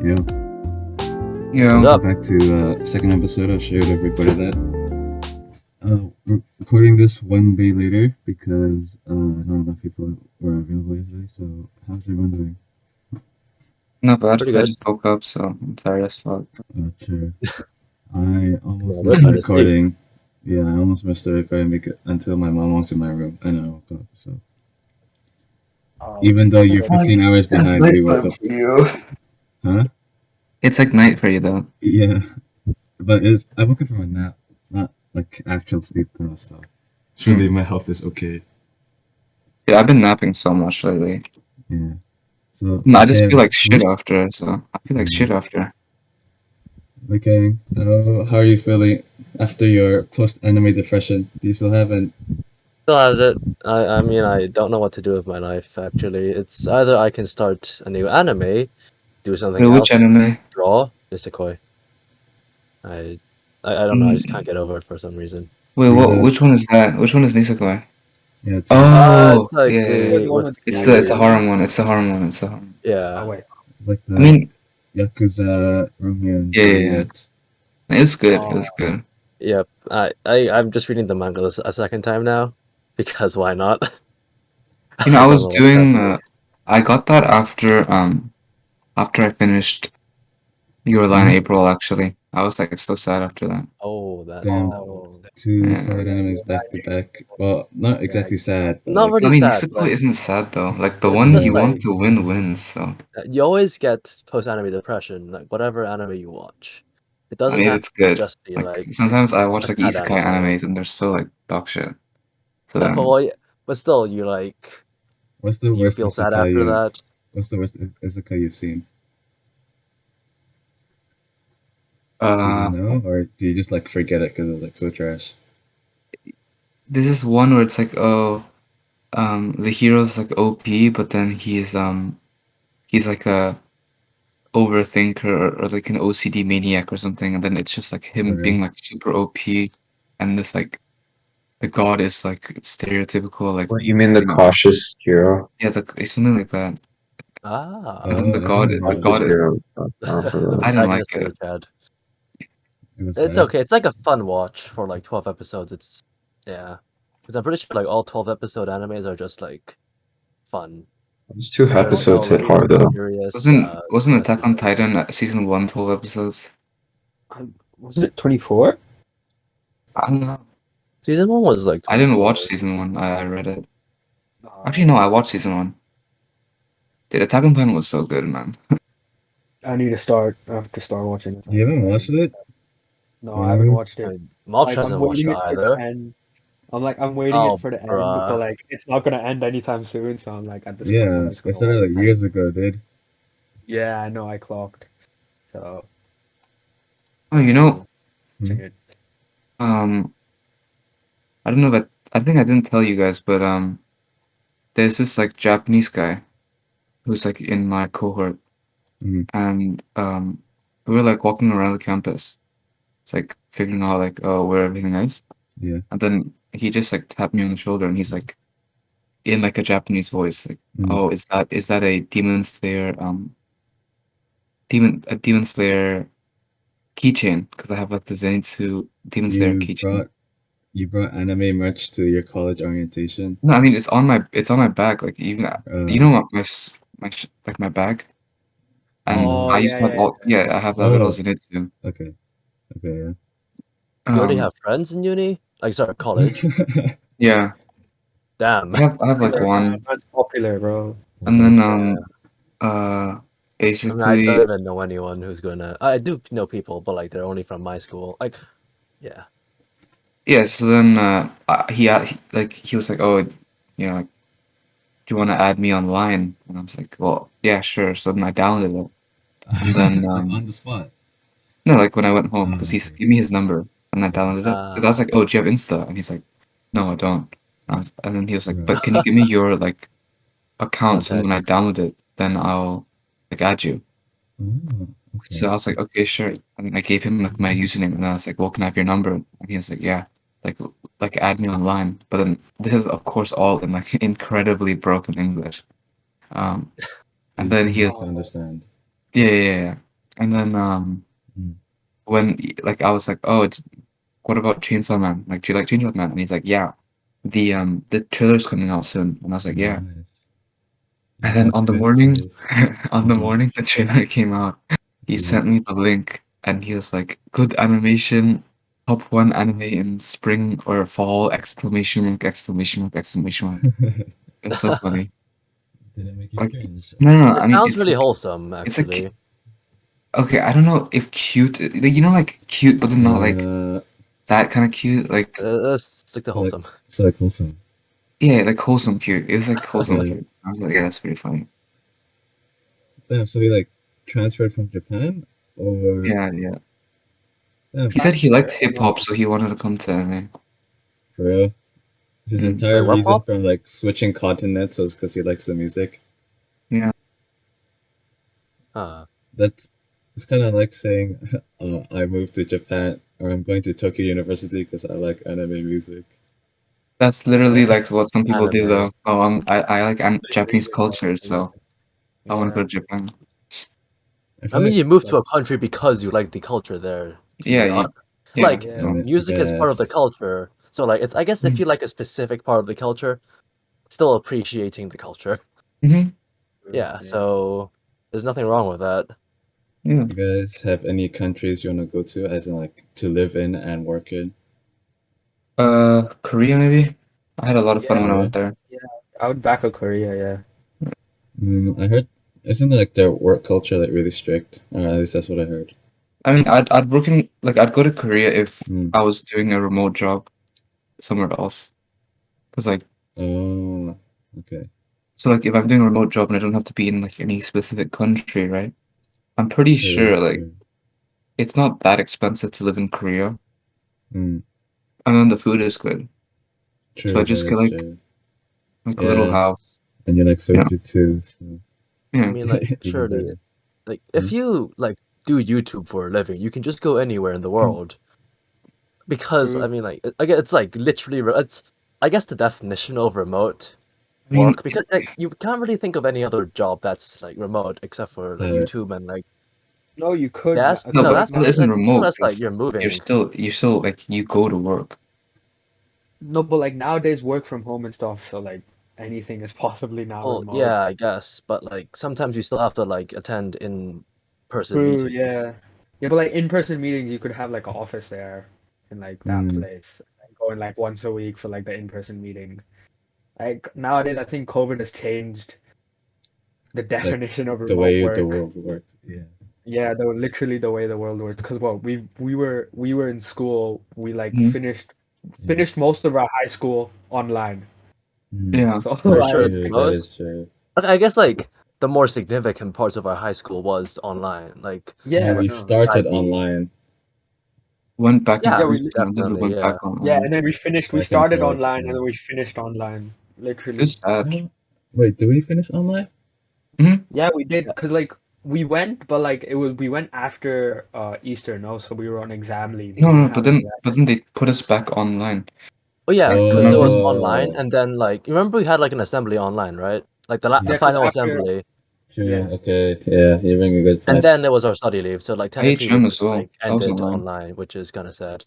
Yeah, Yeah. What's up? back to second episode. I should have recorded that. We're recording this one day later because not enough people were available yesterday. So how's everyone doing? Not bad. Pretty I good. just woke up, so I'm tired as fuck. Sure. I almost Yeah, we're missed the trying to sleep. recording. Yeah, I almost missed the recording until my mom walked in my room and I woke up. So even though you're 15 hours behind, we woke up. you. Huh? It's like night for you though. Yeah, but I woke up from a nap, not like actual sleep though. So surely my health is okay. Yeah, I've been napping so much lately. Yeah. So No, I just Kev, feel like shit after. So I feel like yeah. shit after. Okay. How are you feeling after your post-anime depression? Do you still have it? Still has it. I mean, I don't know what to do with my life, actually. It's either I can start a new anime, do something Wait, else, which anime? draw, Nisekoi. I don't know, I just can't get over it for some reason. Wait, You what? gotta, Which one is that? Which one is Nisekoi? yeah, Oh, It's like yeah, yeah, yeah. the with It's the the harem one. It's the harem one. It's the harem. yeah. wait. it's like I the mean, Yakuza Romeo and yeah, yeah, yeah. Juliet. It was good. It was good. Yep. I'm just reading the manga a second time now because why not? You know, I I don't was know what's doing. happening. I got that after I finished Your Line April. Actually, I was like so sad after that. Oh, that Damn, one. two Yeah. sad animes back to back. Well, not exactly sad, but Not like really I mean, sad. Nisekoi Like, isn't sad though. Like the it's one just you yeah, want like to win wins. So you always get post-anime depression, like whatever anime you watch. It I doesn't mean, have it's to good. just be Like like sometimes I watch a like sad isekai anime. animes and they're so like dog shit. So then, Well, yeah, but still, you like what's the you worst feel sad isekai after that. what's the worst isekai you've seen? Do you uh, know, or do you just like forget it because it's like so trash? this is one where it's like, oh, the hero's like OP, but then he's like a overthinker or like an OCD maniac or something, and then it's just like him Okay. being like super OP, and this like the god is like stereotypical, like What you mean the you know, cautious hero? yeah, it's something like that. Ah, And then Oh, I haven't the heard of god Cautious it. is, hero. the I didn't like protagonist is it. a Chad. It was It's bad. okay. It's like a fun watch for like 12 episodes. It's yeah, because I'm pretty sure like all 12-episode animes are just like fun. These two There's no episodes hit like hard though. serious Wasn't Attack on messages. Titan season 1 12 episodes? Was it 24? I don't know. Season 1 was like I didn't 24. watch season 1. I read it. Actually, no, I watched season 1. Dude, Attack on Titan was so good, man. I need to start. I have to start watching it. You haven't watched it? No, I haven't watched I it. mean, Malch Like, I'm hasn't watched waiting it it for the either. end. I'm waiting Oh, it for the end, bruh. but like it's not gonna end anytime soon. So I'm like, at this point, Yeah, I'm just I gonna started watch like it. years ago, dude. Yeah, I know. I clocked. So Oh, you know, watching it. I don't know if I think I didn't tell you guys, but there's this like Japanese guy who's like in my cohort, Mhm. and we were like walking around the campus. It's like figuring out like where everything is. Yeah. And then he just like tapped me on the shoulder and he's like in like a Japanese voice, like, Mhm. "Oh, is that a Demon Slayer Demon Slayer keychain?" Because I have like the Zenitsu Demon Slayer You keychain. brought you brought anime merch to your college orientation. No, I mean it's on my bag. Like even you know like my bag, and Oh I used yeah, to have yeah, all yeah. I have that little Oh, Zenitsu. okay. Okay, You already Um, have friends in uni? Like, sorry, college? yeah. yeah, Damn. I have like one, That's popular, bro. and then I mean, I basically don't even know anyone who's gonna. I do know people, but like they're only from my school. Like, yeah. yeah. So then he was like, "Oh, you know, like, do you want to add me online?" And I was like, "Well, yeah, sure." So then I downloaded it, and then Like on the spot. no, like when I went home, Oh, because he okay. gave me his number, and I downloaded it. Because I was like, "Oh, do you have Insta?" And he's like, "No, I don't." And then he was like, "But can you give me your like account so when I Context. download it, then I'll like add you." Oh, So I okay. was like, "Okay, sure." And I gave him like my username, and I was like, "Well, can I have your number?" And he was like, "Yeah, like add me online." But then this is of course all in like incredibly broken English. Um, and Easy then he English was to understand. yeah, yeah, yeah. And then Mm. when like I was like, oh, what about Chainsaw Man? Like, do you like Chainsaw Man? And he's like, yeah. The trailer's coming out soon, and I was like, yeah. Nice. And Yeah, then that's on the good morning, choice. on the Mhm. morning the trailer came out, he Mhm. sent me the link, and he was like, "Good animation, top one anime in spring or fall!" Exclamation mark! Exclamation mark! Exclamation mark! It's so funny. Did it make you Like, cringe? no, It I mean, sounds it's really like wholesome, it's like actually. okay, I don't know if cute, like cute, but then not like that kind of cute. Like Let's stick to So like, wholesome. so like wholesome. yeah, like wholesome cute. It was like wholesome Yeah. cute. I was like, yeah, that's pretty funny. Damn. So he like transferred from Japan, or Yeah, yeah. damn, He said he liked Transfer? hip hop, so he wanted to come to anime. for real. His Mm. entire Wait, what reason pop? from like switching continents was because he likes the music. Yeah. That's it's kind of like saying, I moved to Japan, or I'm going to Tokyo University because I like anime music. That's literally like what some people do Anime. though. Oh, I like Japanese culture, so I want to Yeah. go to Japan. I I feel mean, like you move to a country because you like the culture there, to Yeah, be honest. yeah. Like, Yeah. I music is part of the guess. culture. So, like, I guess if you like a specific part of the culture, still appreciating the culture. Mm-hmm. Yeah, so there's nothing wrong with that. Yeah. You guys have any countries you want to go to, as in like to live in and work in? Korea maybe. I had a lot of fun when I Korea? went there. I would back a Korea, yeah. I heard, isn't like their work culture like really strict? Or at least that's what I heard. I mean, I'd work in like I'd go to Korea if Mm. I was doing a remote job somewhere else. Cause like Oh, okay. so like if I'm doing a remote job and I don't have to be in like any specific country, right? I'm pretty True, sure like true. it's not that expensive to live in Korea, Mm, and then the food is good. So I true, that just get is true. like a little Yeah, house. and you like Yeah, soju too, so I yeah. mean, like, even surely, better. like, Hmm? if you, like, do YouTube for a living, you can just go anywhere in the Mm. world. Because, I True. mean, like, I guess it's, like, literally, it's, I guess the definition of remote I mean, work, because, like, you can't really think of any other job that's, like, remote, except for, like, Uh, YouTube and, like, No, you could. yes, no, no, but it that's, still isn't still remote that's, like, because you're moving. you're still like you go to work. No, but like nowadays, work from home and stuff, so like anything is possibly now Oh, remote. yeah, I guess, but, like, sometimes you still have to, like, attend in-person True, meetings. yeah. Yeah, but like in-person meetings, you could have like an office there in like that mm, place. And go in like once a week for like the in-person meeting. Like nowadays, I think COVID has changed the like definition of the remote way the work. world works. Yeah. Yeah, literally the way the world works. Because well, we were in school. We like Mhm. Yeah. finished most of our high school online. Yeah, So Are you I sure was it's True, that is most? true. I guess, like, the more significant parts of our high school was online, like, No, yeah, we no, started IB. online went back in Yeah, yeah, we person and then we definitely, went back yeah. yeah, online. and then we back and started forth. online and Yeah. then we finished online. It Literally. was sad. Oh, wait, do we finish online? Hmm. Yeah, we did Yeah. because like we went, but like we went after Easter, no? So we were on exam leave. We No, didn't no, have exam. but then they put us back online. Oh yeah, Like because it was remember? online, Oh, and then like you remember we had like an assembly online, right? Like the Yeah, because final after assembly, true. yeah, Okay, yeah, you bring a good and point. then it was our study leave. So like technically we IHM as just well. like That was ended online. online, which is kind of sad.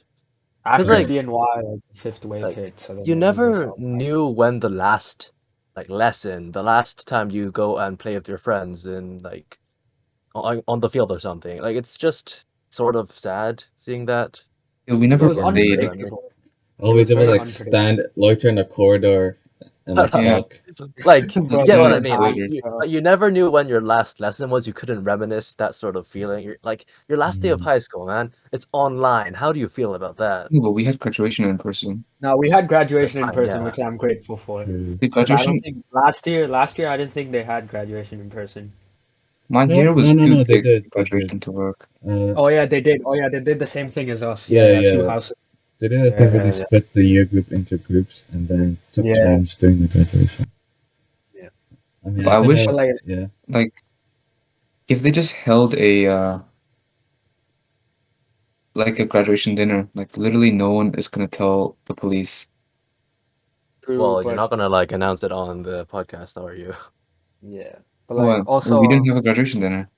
Because after Yeah. like CNY, like the fifth wave like hit, so then you it was just never all knew when the last like lesson, the last time you go and play with your friends in like on the field or something. Like it's just sort of sad seeing that Yeah, we it never was in played. Germany. unpredictable. All It we was did was very like unpredictable. stand, loiter in the corridor, and like Yeah, talk. Like, you Bro, get this what I is mean? times, You, bro. like, you never knew when your last lesson was. You couldn't reminisce that sort of feeling. You're, like your last day of Mm, high school, man. It's online. How do you feel about that? no, but we had graduation in person. Now we had graduation in Fine, person, yeah. which I'm grateful for. true. The Because I don't graduation, think last year I didn't think they had graduation in person. my No, hair no, was no, too no. They big did. for They did. graduation to work. Oh yeah, they did. Oh yeah, they did the same thing as us. Yeah, Yeah, yeah, two yeah. houses. They did a thing where they Yeah, split the year group into groups and then took yeah, turns during the graduation. yeah. I mean, But I I kind wish But of, like, yeah. like if they just held a like a graduation dinner, like literally no one is gonna tell the police. true, Well, you're but not gonna like announce it on the podcast, are you? yeah, but like What? Well, we also didn't have a graduation dinner.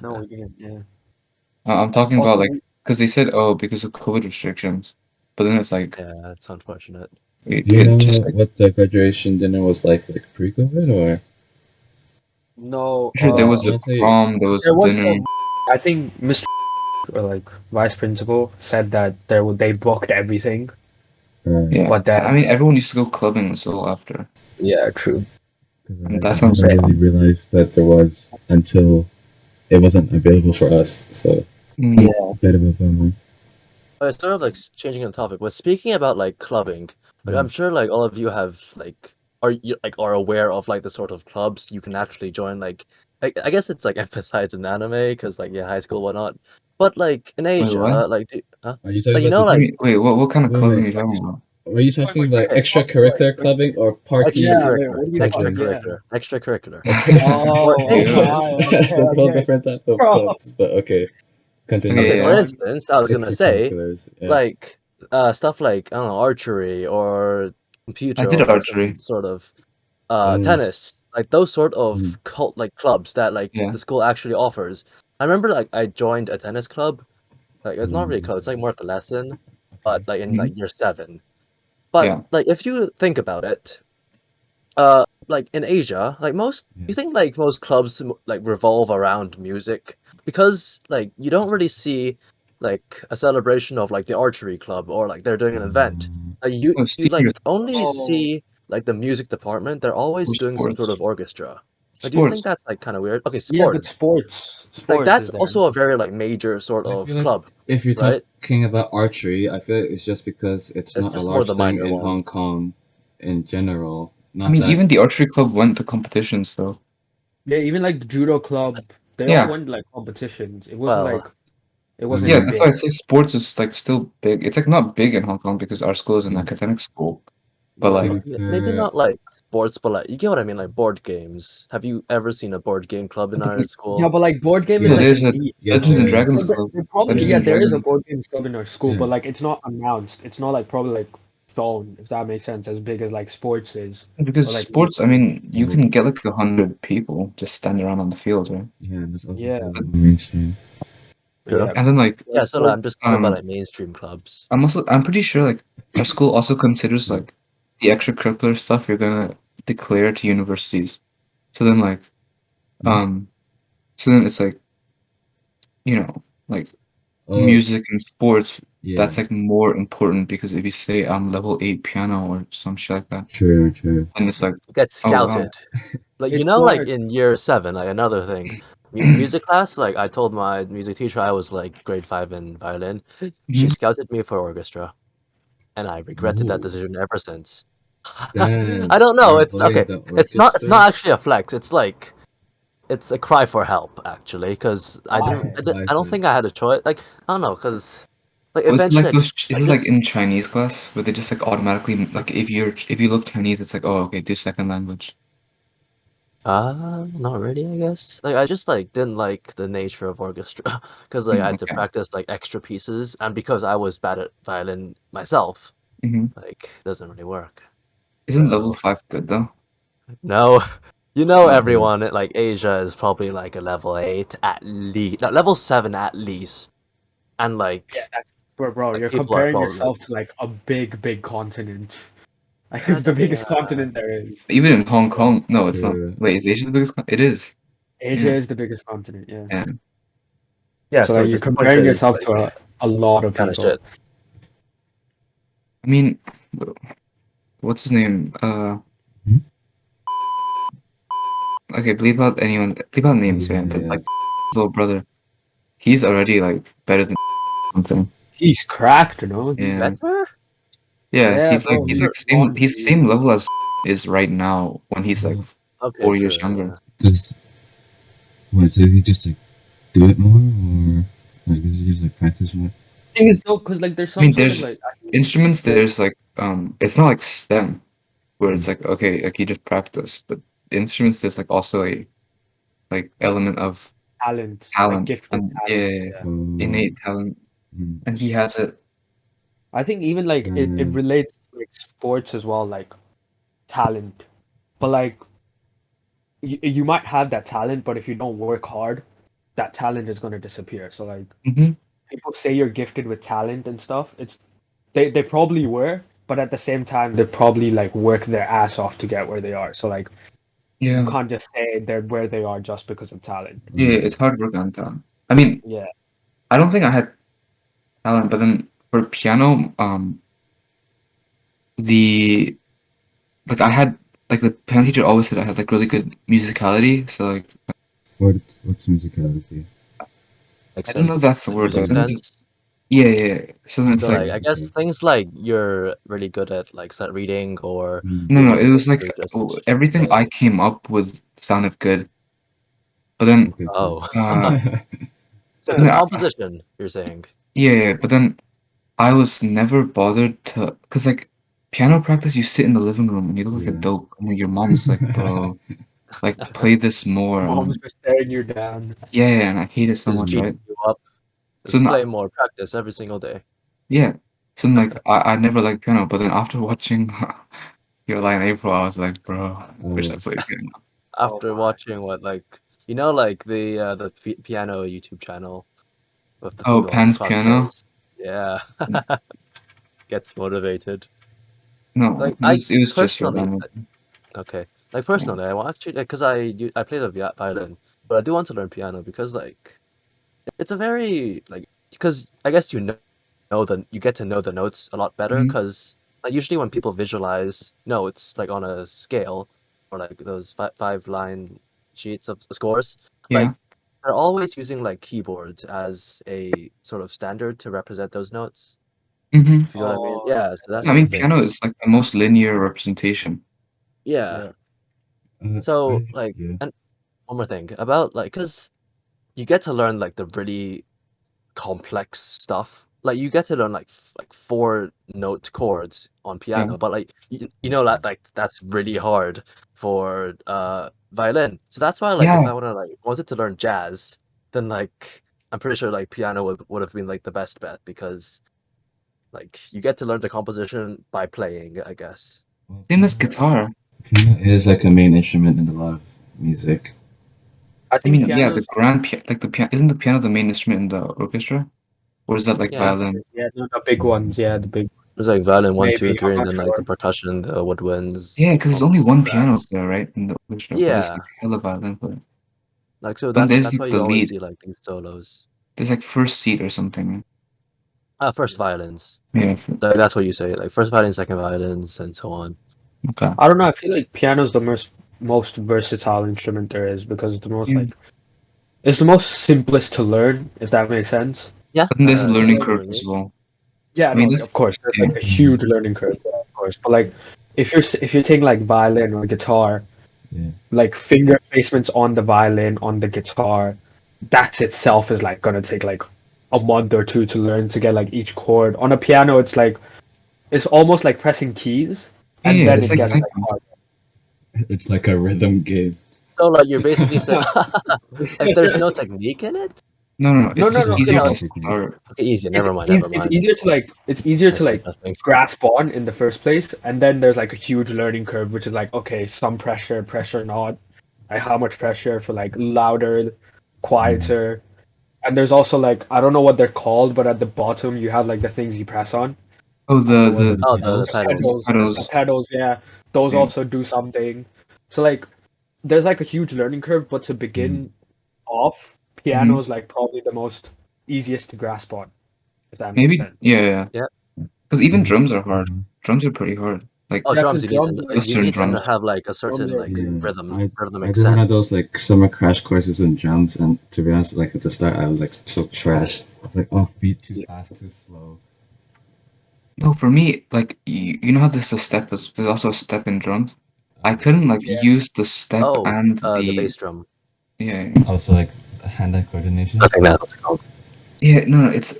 No, we didn't. Yeah. I'm talking Also, about like because they said because of COVID restrictions, but then it's like Yeah, it's unfortunate. Do you it know just like what the graduation dinner was like pre-COVID, or? no. sure there was a Honestly, prom, there was There a was dinner. I think Mr. or like vice principal said that they booked everything, Yeah, but I then mean everyone used to go clubbing as well after, yeah, true. and I that sounds never really fun. realized that there was until it wasn't available for us. So Mm, a bit of a bummer. But it's sort of like changing the topic. But speaking about like clubbing, like I'm sure like all of you have like are aware of like the sort of clubs you can actually join. Like I guess it's like emphasized in anime because like yeah, high school whatnot. But like in wait, what? Asia, like Are you talking like you about know the? What do you like mean? Wait, what kind of Wait, clubbing are wait. you talking about? Were you talking like okay, extracurricular clubbing or party? Yeah, wait, extracurricular, what are you Okay. talking? Yeah. extracurricular. Okay. For Oh, Wait, what? instance, right. That's Okay, a whole okay. different type of Bro. clubs, but okay. Continue. Okay, okay, for yeah. instance, I was gonna say Extracurriculars. Yeah. like stuff like I don't know archery or I computer did or some archery. sort of Oh. tennis, like those sort Mm, of cult like clubs that like Yeah. the school actually offers. I remember like I joined a tennis club. Like it's not really a club, it's like understand. more like a lesson, but Okay. like in Mhm. like year 7. But Yeah. like if you think about it, like in Asia, like most Yeah. you think like most clubs like revolve around music because like you don't really see like a celebration of like the archery club or like they're doing an event. Like Oh, you senior like only Oh, see like the music department. They're always doing some sort sports. of orchestra. Like, do you think Sports. that's like kind of weird? Okay, yeah, but sports. Like sports that's is there. also a very like major sort I feel of like club, if you're right? talking about archery, I feel like it's just because it's It's not a just more large the thing minor in Hong ones. Kong in general. I Not mean, that. even the archery club went to competitions though. Yeah, even like the judo club, they all Yeah. went like competitions. Well, It I wasn't Yeah, like mean, that's why I big. say sports is like still big. It's like not big in Hong Kong because our school is an yeah. academic school, but To Yeah. like be maybe fair, not like sports, but like you get what I mean, like board games. Have you ever seen a board game club in but our like Yeah, school? but like board game is no, like yes, there's a niche. yes, Dungeons there and Well, Dragons is. club. probably Dungeons yeah, and there is a Dragons. board games club in our school, Yeah, but like it's not announced. It's not like probably like shown, if that makes sense, as big as like sports is or Because like sports, I mean, you like can get like 100 people just standing around on the field, right? yeah, and it's obviously yeah, a little mainstream. True. yeah. And then like Yeah, Like so like, board I'm just talking about um like mainstream clubs. I'm pretty sure like our school also considers Yeah. like the extracurricular stuff you're gonna declare to universities. So then like Hmm? um so then it's like, like Oh, music and sports, yeah, that's like more important because if you say I'm level 8 piano or some shit like that, true, true. and it's like, Get oh wow. scouted. Like it's like more in year 7, like another thing. Music class, like I told my music teacher I was like grade 5 in violin. She Mhm. scouted me for orchestra, and I regretted that Ooh, decision ever since. damn, I don't know. you're It's bullying okay. the It's not orchestra. actually a flex. It's like it's a cry for help actually, because why? Why I don't so? think I had a choice. Like I don't know, because like Was it like eventually those I is it like just in Chinese class where they just like automatically like if you look Chinese it's like, oh okay, do second language. not really, I guess. Like I just like didn't like the nature of orchestra because like I had to Okay. practice like extra pieces, and because I was bad at violin myself, Hmm. like it doesn't really work. Isn't level So 5 good though? no, you know Oh, Yeah, everyone at like Asia is probably like a level 8 at least, level 7 at least, and Yeah, that's bro, like you're people are comparing probably like yourself to like a big continent. Like yeah, it's the biggest continent there is. even in Hong Kong. No, it's not. true. Wait, is Asia the biggest it is. Asia Yeah. is the biggest continent, yeah. Yeah. yeah. So So like you're just the point comparing is yourself like to a lot of kind of people. shit. I mean, what's his name? Hmm? Okay, bleep out names, Yeah, man. But yeah. like his little brother, he's already like better than something. He's cracked, you know? Yeah. Better? Yeah, Yeah, he's like bro, Yeah. he's on he's same level as is right now when he's like Well, Okay, 4 years true. younger. Yeah. does what? So he just like do it more, or like does he just like practice more? thing is no, because like there's I mean, some sort of there's like instruments. There's like it's not like STEM where Hmm. it's like okay, like you just practice, but instruments there's like also a like element of talent, like talent gifted and talent. yeah, Yeah. Oh, innate talent, hmm. and he has it. I think even like it Damn. relates to like sports as well, like talent. But like you might have that talent, but if you don't work hard, that talent is going to disappear. So like Mm-hmm. people say you're gifted with talent and stuff. They probably were, but at the same time they probably like work their ass off to get where they are. So like you Yeah. can't just say they're where they are just because of talent. Yeah, it's hard work on talent. I mean, Yeah. I don't think I had talent, but then for piano, the like I had like the piano teacher always said I had like really good musicality. So like What's musicality? Like I don't know if sense, that's the like word, but music I think just, sense. yeah. So then it's So like like I guess Okay. things like you're really good at like set reading or no, being no. It able was like to just everything play. I came up with sounded good, but then Okay, Oh, so the no, composition you're saying. yeah. But then I was never bothered to, cause like piano practice, you sit in the living room and you look like a Yeah. dope, and like your mom's like, bro, like play this more, and Mom's then, just staring you down. yeah, and I hate it so Just much, beat right? you up. So Just play now, more, practice every single day. yeah. So then, like I never liked piano, but then after watching Your Lie in April, I was like, bro, I wish I played piano. After my. watching what like like the piano YouTube channel with the Oh, people on Pan's piano? cosplays. Yeah, gets motivated. No, Like I it was just personally, random. okay, like personally, I want actually because I play the violin, but I do want to learn piano because like it's a very like because I guess you get to know the notes a lot better Mhm. because like usually when people visualize notes like on a scale or like those five line sheets of scores, like Yeah. they're always using like keyboards as a sort of standard to represent those notes. Mm-hmm. If you know what I mean? Oh, Yeah, so that's I the mean, thing. piano is like the most linear representation. Yeah. yeah. So like, Yeah. and one more thing about like, because you get to learn like the really complex stuff. Like you get to learn like like 4 note chords on Yeah. piano, but like you know that like that's really hard for violin. So that's why like if Yeah. I wanted to learn jazz, then like I'm pretty sure like piano would have been like the best bet because like you get to learn the composition by playing, I guess. Well, Same as guitar. piano is like a main instrument in a lot of music. I I think mean, yeah, the pianos. grand piano, like the piano, isn't the piano the main instrument in the orchestra? Or is that like Yeah. violin? Yeah, no, the big ones. Yeah, the big. There's like violin one, two, Maybe and I'm three, and not then like the sure. percussion, the woodwinds, Yeah, because there's all only one the piano brass. there, right, in the orchestra, but there's Yeah. like hella violin player. Like so Then there's that's like why the you always lead. see like these solos. There's like first seat or something. First violins. Yeah. Like, that's what you say. Like first violin, second violins, and so on. Okay. I don't know. I feel like piano's the most versatile instrument there is because it's the most Yeah. like it's the most simplest to learn, if that makes sense. Yeah. But then there's a I learning see what curve you as mean. well. Yeah, I mean, no, that's of course, there's yeah. like a huge learning curve, yeah, of course. But like, if you're taking like violin or guitar, Yeah. like finger placements on the violin, on the guitar, that's itself is like gonna take like a month or two to learn to get like each chord. On a piano, it's almost like pressing keys, and Yeah, then it's it like gets like typing. hard. It's like a rhythm game. So like you're basically saying like there's no technique in it. No. No, It's no, just no. There's easier no to technique. start. Okay, easy. It's Never mind. easy, Never it's mind. easier I to see. like Nothing. grasp on in the first place, and then there's like a huge learning curve, which is like okay, some pressure, pressure not, like how much pressure for like louder, quieter, and there's also like I don't know what they're called, but at the bottom you have like the things you press on. Oh, I don't know what the Oh, the pedals. pedals. the pedals. pedals, yeah, those Yeah. also do something. So like there's like a huge learning curve, but to begin off, piano Mhm. is like probably the most easiest to grasp on, if that makes Maybe. sense. Yeah. Yeah. Because even Yeah. drums are hard. Drums are pretty hard. Like Oh, Yeah, drums. because drums are like You Western need to drums. have like a drums certain are like Yeah, I rhythmic did one of sense. those like summer crash courses in drums, and to be honest, like at the start, I was like so trash. I was like offbeat, too fast, too slow. No, for me, like you know how there's a step is there's also a step in drums. I Yeah. couldn't like Yeah. use the step Oh, and the the bass drum. yeah. Also, like hand-eye coordination. I think that's what's called. No, it's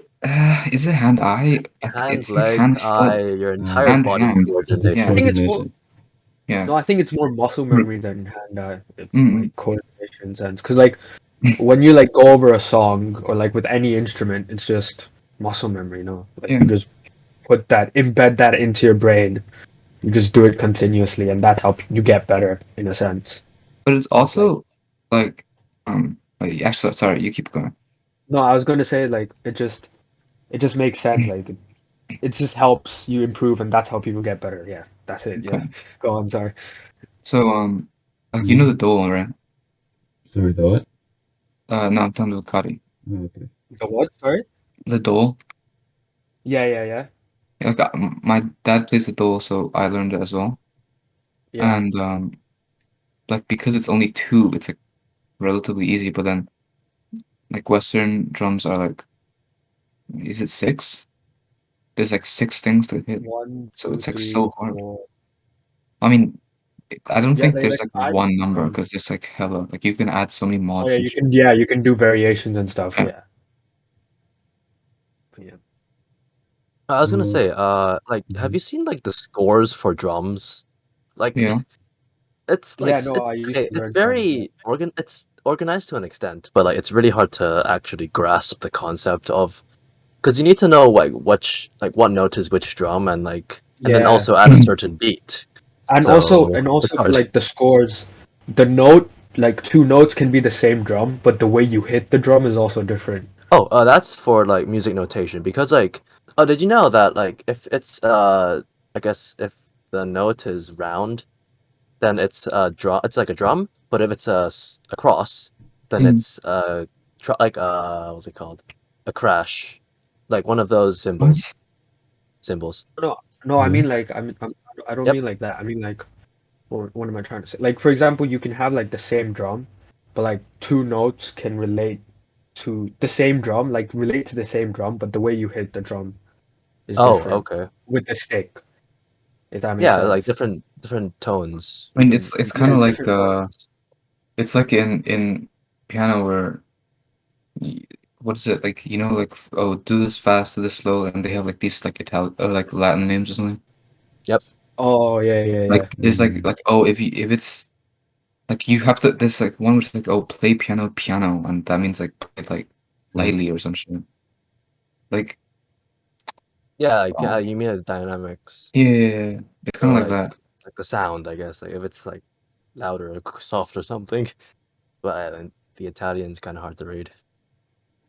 is it hand eye? Hand, It's leg, hand eye, foot your Uh, entire hand body hand. coordination. I Yeah. think it's more. coordination. Yeah. No, I think it's more muscle memory than hand-eye, Mm. like coordination sense. Because like when you like go over a song or like with any instrument, it's just muscle memory. No, like Yeah. you just embed that into your brain. You just do it continuously, and that's how you get better in a sense. But it's Like also like Wait, actually, sorry, you keep going. No, I was gonna say like it just makes sense. Like it just helps you improve, and that's how people get better. Yeah, that's it. Yeah, Okay. go on. Sorry. So like you know the dole, right? Sorry, the what? No, I'm talking about Kari. Oh, okay. The what? Sorry. The dole. Yeah. Like my dad plays the dole, so I learned it as well. Yeah. And like because it's only two, it's like relatively easy. But then like Western drums are like, is it six? There's like six things to hit, One, so two, it's like three, so hard. 4. I mean, I don't Yeah, think they there's like like add. one number because there's like hella. Like you can add so many Oh mods yeah, and you shit. can. Yeah, you can do variations and stuff. Yeah. Yeah. I was gonna Uh, say, like, have mhm. you seen like the scores for drums? Like, Yeah. it's like Yeah. No, I used okay, to it's learn some. Yeah. very it's organized to an extent, but like it's really hard to actually grasp the concept of because you need to know like what note is which drum and then Yeah. also add a certain beat. And So it's also for hard. like the scores, the note like two notes can be the same drum, but the way you hit the drum is also different. Oh, that's for like music notation because like oh did you know that like if it's I guess if the note is round then it's a drum. It's like a drum, but if it's a cross, then Mm. it's like what's it called? A crash, like one of those What? symbols. No, no, I Yeah. mean like I don't Yep. mean like that. I mean like what am I trying to say? Like for example, you can have like the same drum, but like two notes can relate to the same drum, like relate to the same drum, but the way you hit the drum is Oh, different okay. with the stick, if that makes Yeah, like sense. different tones. I mean, Different it's kind Yeah, of like different tones. it's like in piano where what is it like? You know, like oh, do this fast, do this slow, and they have like these like Italian or like Latin names or something. Yep. Oh yeah. Like there's Mm. like oh, if it's like you have to. There's like one which is like oh, play piano, and that means like play it, like Oh. lightly or some shit. Like Yeah, like oh, you mean the dynamics yeah, it's kind or of like that. like the sound, I guess. Like if it's like louder or soft or something. But the Italian's kind of hard to read.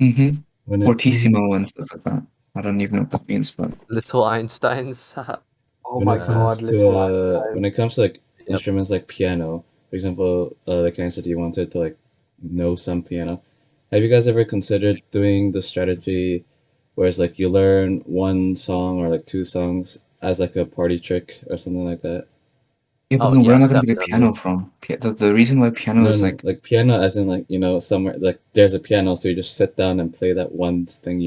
Mm-hmm. When it comes, Fortissimo and stuff like that. I don't even know what that means, but Little Einsteins. Oh when my it comes God, uh, little when Einstein. it comes to like yep. instruments like piano, for example, like I said, you wanted to like know some piano. Have you guys ever considered doing the strategy where it's like you learn one song or like two songs as like a party trick or something like that? yeah, but Oh then where am I yes, gonna get a definitely. piano from? The reason why piano No, is no, like like piano as in like, somewhere like there's a piano, so you just sit down and play that one thing,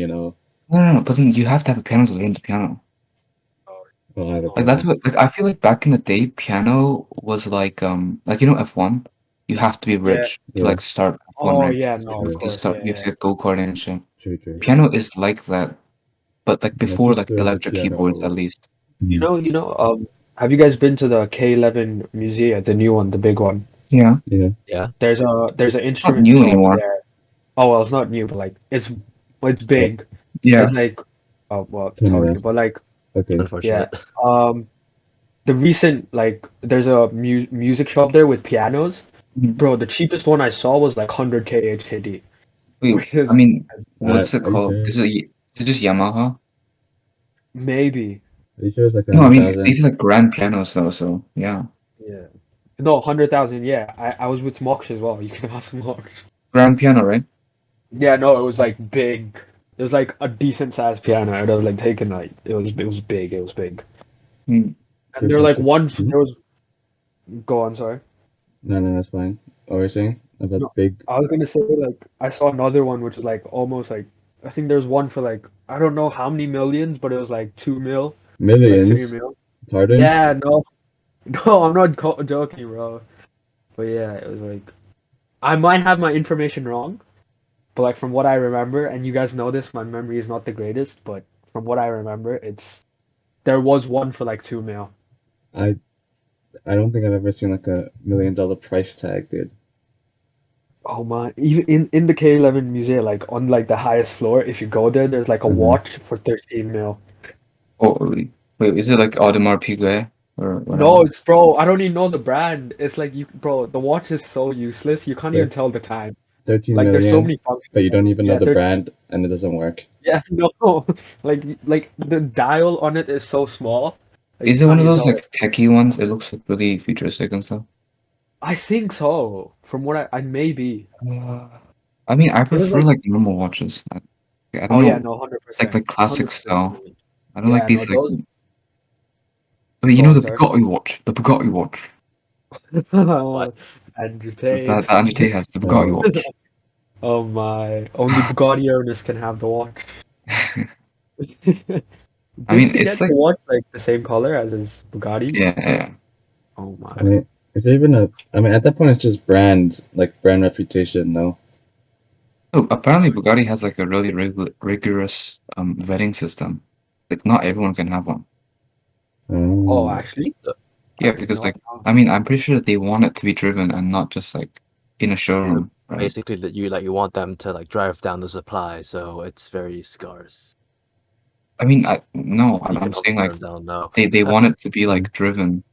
no, but then you have to have a piano to learn the piano. Oh, I have a Like that's piano. what like I feel like back in the day, piano was like you know F1, you have to be Yeah. rich to Yeah, like start F1, Oh right? yeah, no, You of have true, to course. start, Yeah, you have to yeah. get go-karting and shit. true. Piano is like that, but like My before like sister has a electric keyboards at piano. least. Mhm. Have you guys been to the K11 museum, the new one, the big one? Yeah, Yeah, Yeah. There's an it's not instrument new shop anymore. there. Oh well, it's not new, but like it's oh, big. Yeah. It's like oh well, turn it totally. off. But like Okay. yeah, Unfortunate. um, the recent like there's a music shop there with pianos. Mhm. Bro, the cheapest one I saw was like 100K HKD, Wait, which I is mean, what's it Are you called? sure? Is it just Yamaha? maybe Are you sure it's like No, I mean 100,000? these are like grand pianos though, so yeah, yeah. No, 100,000. Yeah, I was with Mox as well. You can ask Mox. grand piano, right? Yeah, no, it was like big. It was like a decent sized piano. And I was like taking like it was big. It was big. Hmm. And Here's they're like something. one. Hmm? There was go on. Sorry. No, no, that's fine. What were you saying about No, big I was gonna say like I saw another one which was like almost like I think there's one for like I don't know how many millions, but it was like 2 mil or like 3 millions? mil. Pardon? Yeah, no, no, I'm not joking, bro. But yeah, it was like I might have my information wrong, but like from what I remember, and you guys know this, my memory is not the greatest, but from what I remember, there was one for like 2 mil. I I don't think I've ever seen like $1 million price tag, dude. Oh man, even in the K11 museum, like on like the highest floor, if you go there, there's like a Uh-huh. watch for 13 mil. Holy, wait, is it like Audemars Piguet or No, whatever? it's bro. I don't even know the brand. It's like bro. The watch is so useless. You can't even Thir tell the time. 13 Like there's so million, many functions. but you don't even know Yeah, the 13. brand and it doesn't work. Yeah, no. Like the dial on it is so small. Like you Is it one can't of even those tell like it. techie ones? It looks like really futuristic and stuff. I think so. From what I maybe. I mean, I Because prefer like like normal watches. I don't oh yeah, know, no, like 100%. classic 100% style. agree. I don't like Yeah, no, these like. those Okay, you go know on, the sorry. Bugatti watch, the Bugatti watch What? Andrew that Tate. Andrew Tate has, the Bugatti Uh, watch. Oh my. Only Bugatti owners can have the watch. I mean, Did he it's get like the watch like the same color as his Bugatti? yeah. Oh my. I mean, is there even a? I mean, at that point, it's just brands, like brand reputation, no? Oh, apparently Bugatti has like a really rigorous vetting system. Like not everyone can have one. Oh, Oh, actually, I Yeah, did because not like know. I mean, I'm pretty sure that they want it to be driven and not just like in a showroom, right? Basically, that you want them to like drive down the supply, so it's very scarce. I mean, no, I'm Economic saying like terms, I don't know. they want it to be like driven,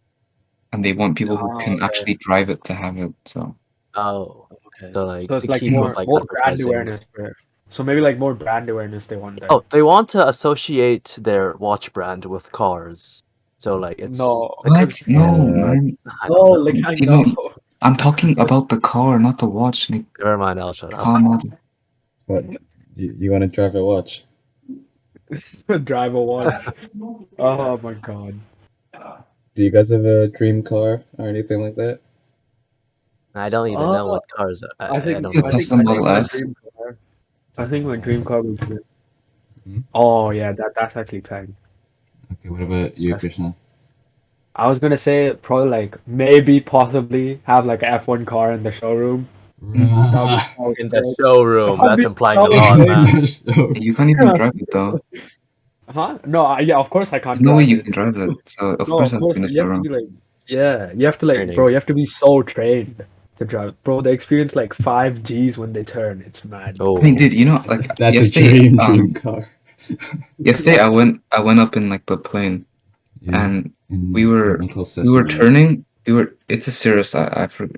and they want people who Oh, can okay. actually drive it to have it. So Oh, Okay. so like So to it's like keep with like more brand advertising. awareness for. So maybe like more brand awareness they want there. Oh, they want to associate their watch brand with cars. So like it's No, like what? No, uh, man. I no, don't like know. I know. Steven, I'm talking about the car, not the watch. Like, Never mind, I'll shut up. calm out. what? You want to drive a watch? Drive a watch. Oh my god. Do you guys have a dream car or anything like that? I don't even know Uh, what cars. I I think don't Yeah, know I what think Tesla I cars think Model are. my S. dream car. I think my dream car would be. Hmm? Oh yeah, that's actually playing. Okay, what about you, That's. Krishna? I was gonna say probably like maybe possibly have like a F1 car in the showroom. That would be so In the sick. That showroom, would that's be implying a so lot, sick. man. You can't even drive it though. Huh? No, yeah, of course I There's can't no way drive you it. can drive it. So of No, course of it has to course be in the you have to showroom. be like, yeah, you have to like, bro, Training. you have to be so trained to drive. Bro, they experience like 5Gs when they turn. It's mad. I mean, Oh, dude, you know, like That's a yesterday, dream car. I went up in like the plane, Yeah, and we in were Uncle we were Sesame. turning. It's a Cirrus. I forgot.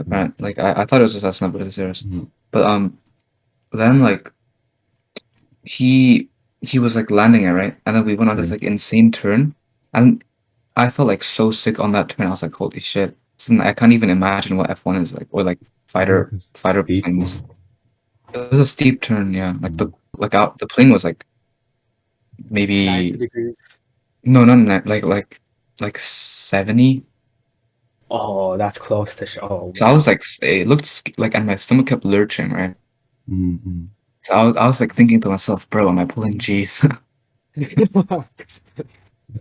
Mm, Like I thought it was a Cessna, but it's a Cirrus. mm, But then like he he was like landing it right, and then we went on this yeah. like insane turn, and I felt like so sick on that turn. I was like, holy shit! So I can't even imagine what F1 is like, or like Yeah, 'cause fighter steep. planes. It was a steep turn, yeah. Like Mm. the plane was like 90 maybe degrees. no, not that, like 70. Oh, that's close to oh So I man. was like, it looked like, and my stomach kept lurching, right? Mm, mm. So I was like thinking to myself, bro, am I pulling G's?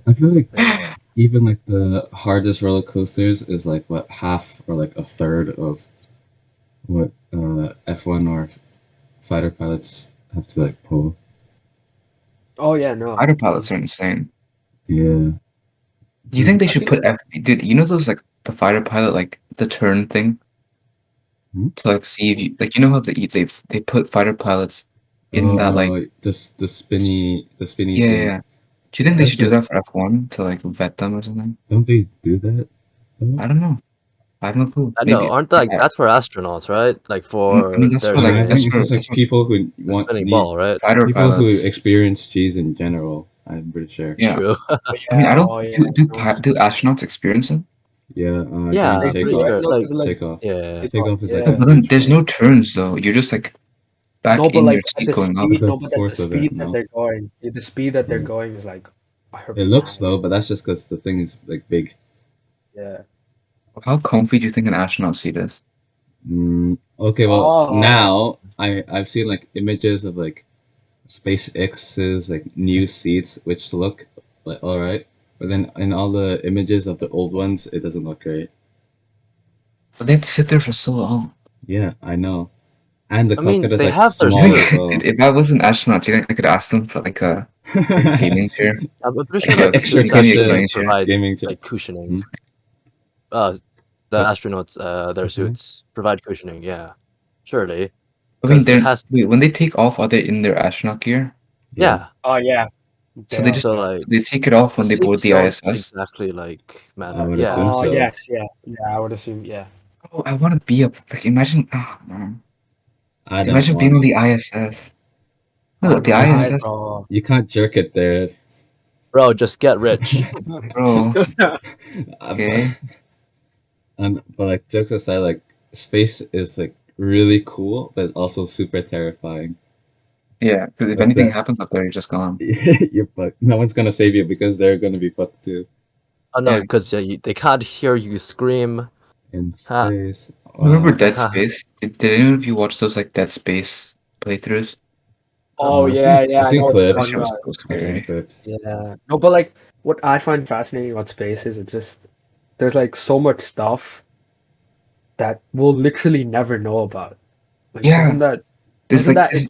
I feel like yeah. even like the hardest roller coasters is like what half or like a third of what F1 or fighter pilots have to like pull. Oh yeah, no. Fighter pilots are insane. Yeah. Do you think they I should feel like put dude, you know those like the fighter pilot like the turn thing Hmm? to like see if you like you know how they put fighter pilots in that like The spinny thing. yeah. Do you think they That's should do a that for F1 to like vet them or something? don't they do that though? I don't know. I have no clue. I know, Maybe aren't like like that's for astronauts, right? Like I mean for that's their for No, like I think training, it's just that's like for people who the want spinning need ball, right? fighter people who pilots. experience G's in general. I'm pretty sure. Yeah. True. I mean yeah, I don't oh yeah, no. do astronauts experience it? Yeah, Yeah, during I'm They do, pretty right? takeoff. sure. No, Like, because like Takeoff. yeah, take off, Takeoff is like Yeah, a yeah. but then huge there's part. no turns though. You're just like back No, but in your like seat going up. But the no, but at the force of it, speed that no. they're going, the speed that they're Yeah. going is like It looks mad. slow, but that's just because the thing is like big. Yeah. How comfy do you think an astronaut seat is? Okay, well Oh, now I've seen like images of like SpaceX's like new seats, which look like all right, but then in all the images of the old ones, it doesn't look great. But they have to sit there for so long. Yeah, I know, and the I mean, cockpit is they like have their Do you small as suit. think well. if I was an astronaut, do you think I could ask them for like a gaming chair? I'm pretty sure Like a like Extra suits tiny actually cushion reclining chair? provide gaming chair. like cushioning. Hmm? Uh, the What astronauts, their cushioning? suits provide cushioning. Yeah, surely, I mean because it they're has. wait, when they take off, are they in their astronaut gear? Yeah. Yeah, oh yeah, So they they are. just so they like take it off the when they board seats the don't ISS? exactly like I matter. would Yeah, assume Oh so. yes, yeah, yeah. I would assume, yeah. Oh, I want to be up. Like imagine, oh man. I don't Imagine being want on the it. ISS. No, Oh the no, I ISS, bro. You can't jerk it there. Bro, just get rich. bro. Um, Okay. and but like jokes aside, like space is like really cool, but it's also super terrifying. Yeah, because if Like anything that, happens up there, you're just gone. you're fucked. No one's gonna save you because they're gonna be fucked too Oh no, Yeah. because they can't hear you scream. in Ha. space. Remember Wow. Dead Space? Did anyone of you watch those like Dead Space playthroughs? Oh I've yeah, I've I seen know what you're That talking shit clips. was about. so I've seen scary. clips. Yeah. No, but like what I find fascinating about space is it's just there's like so much stuff that we'll literally never know about. Like Yeah, there's isn't like that this,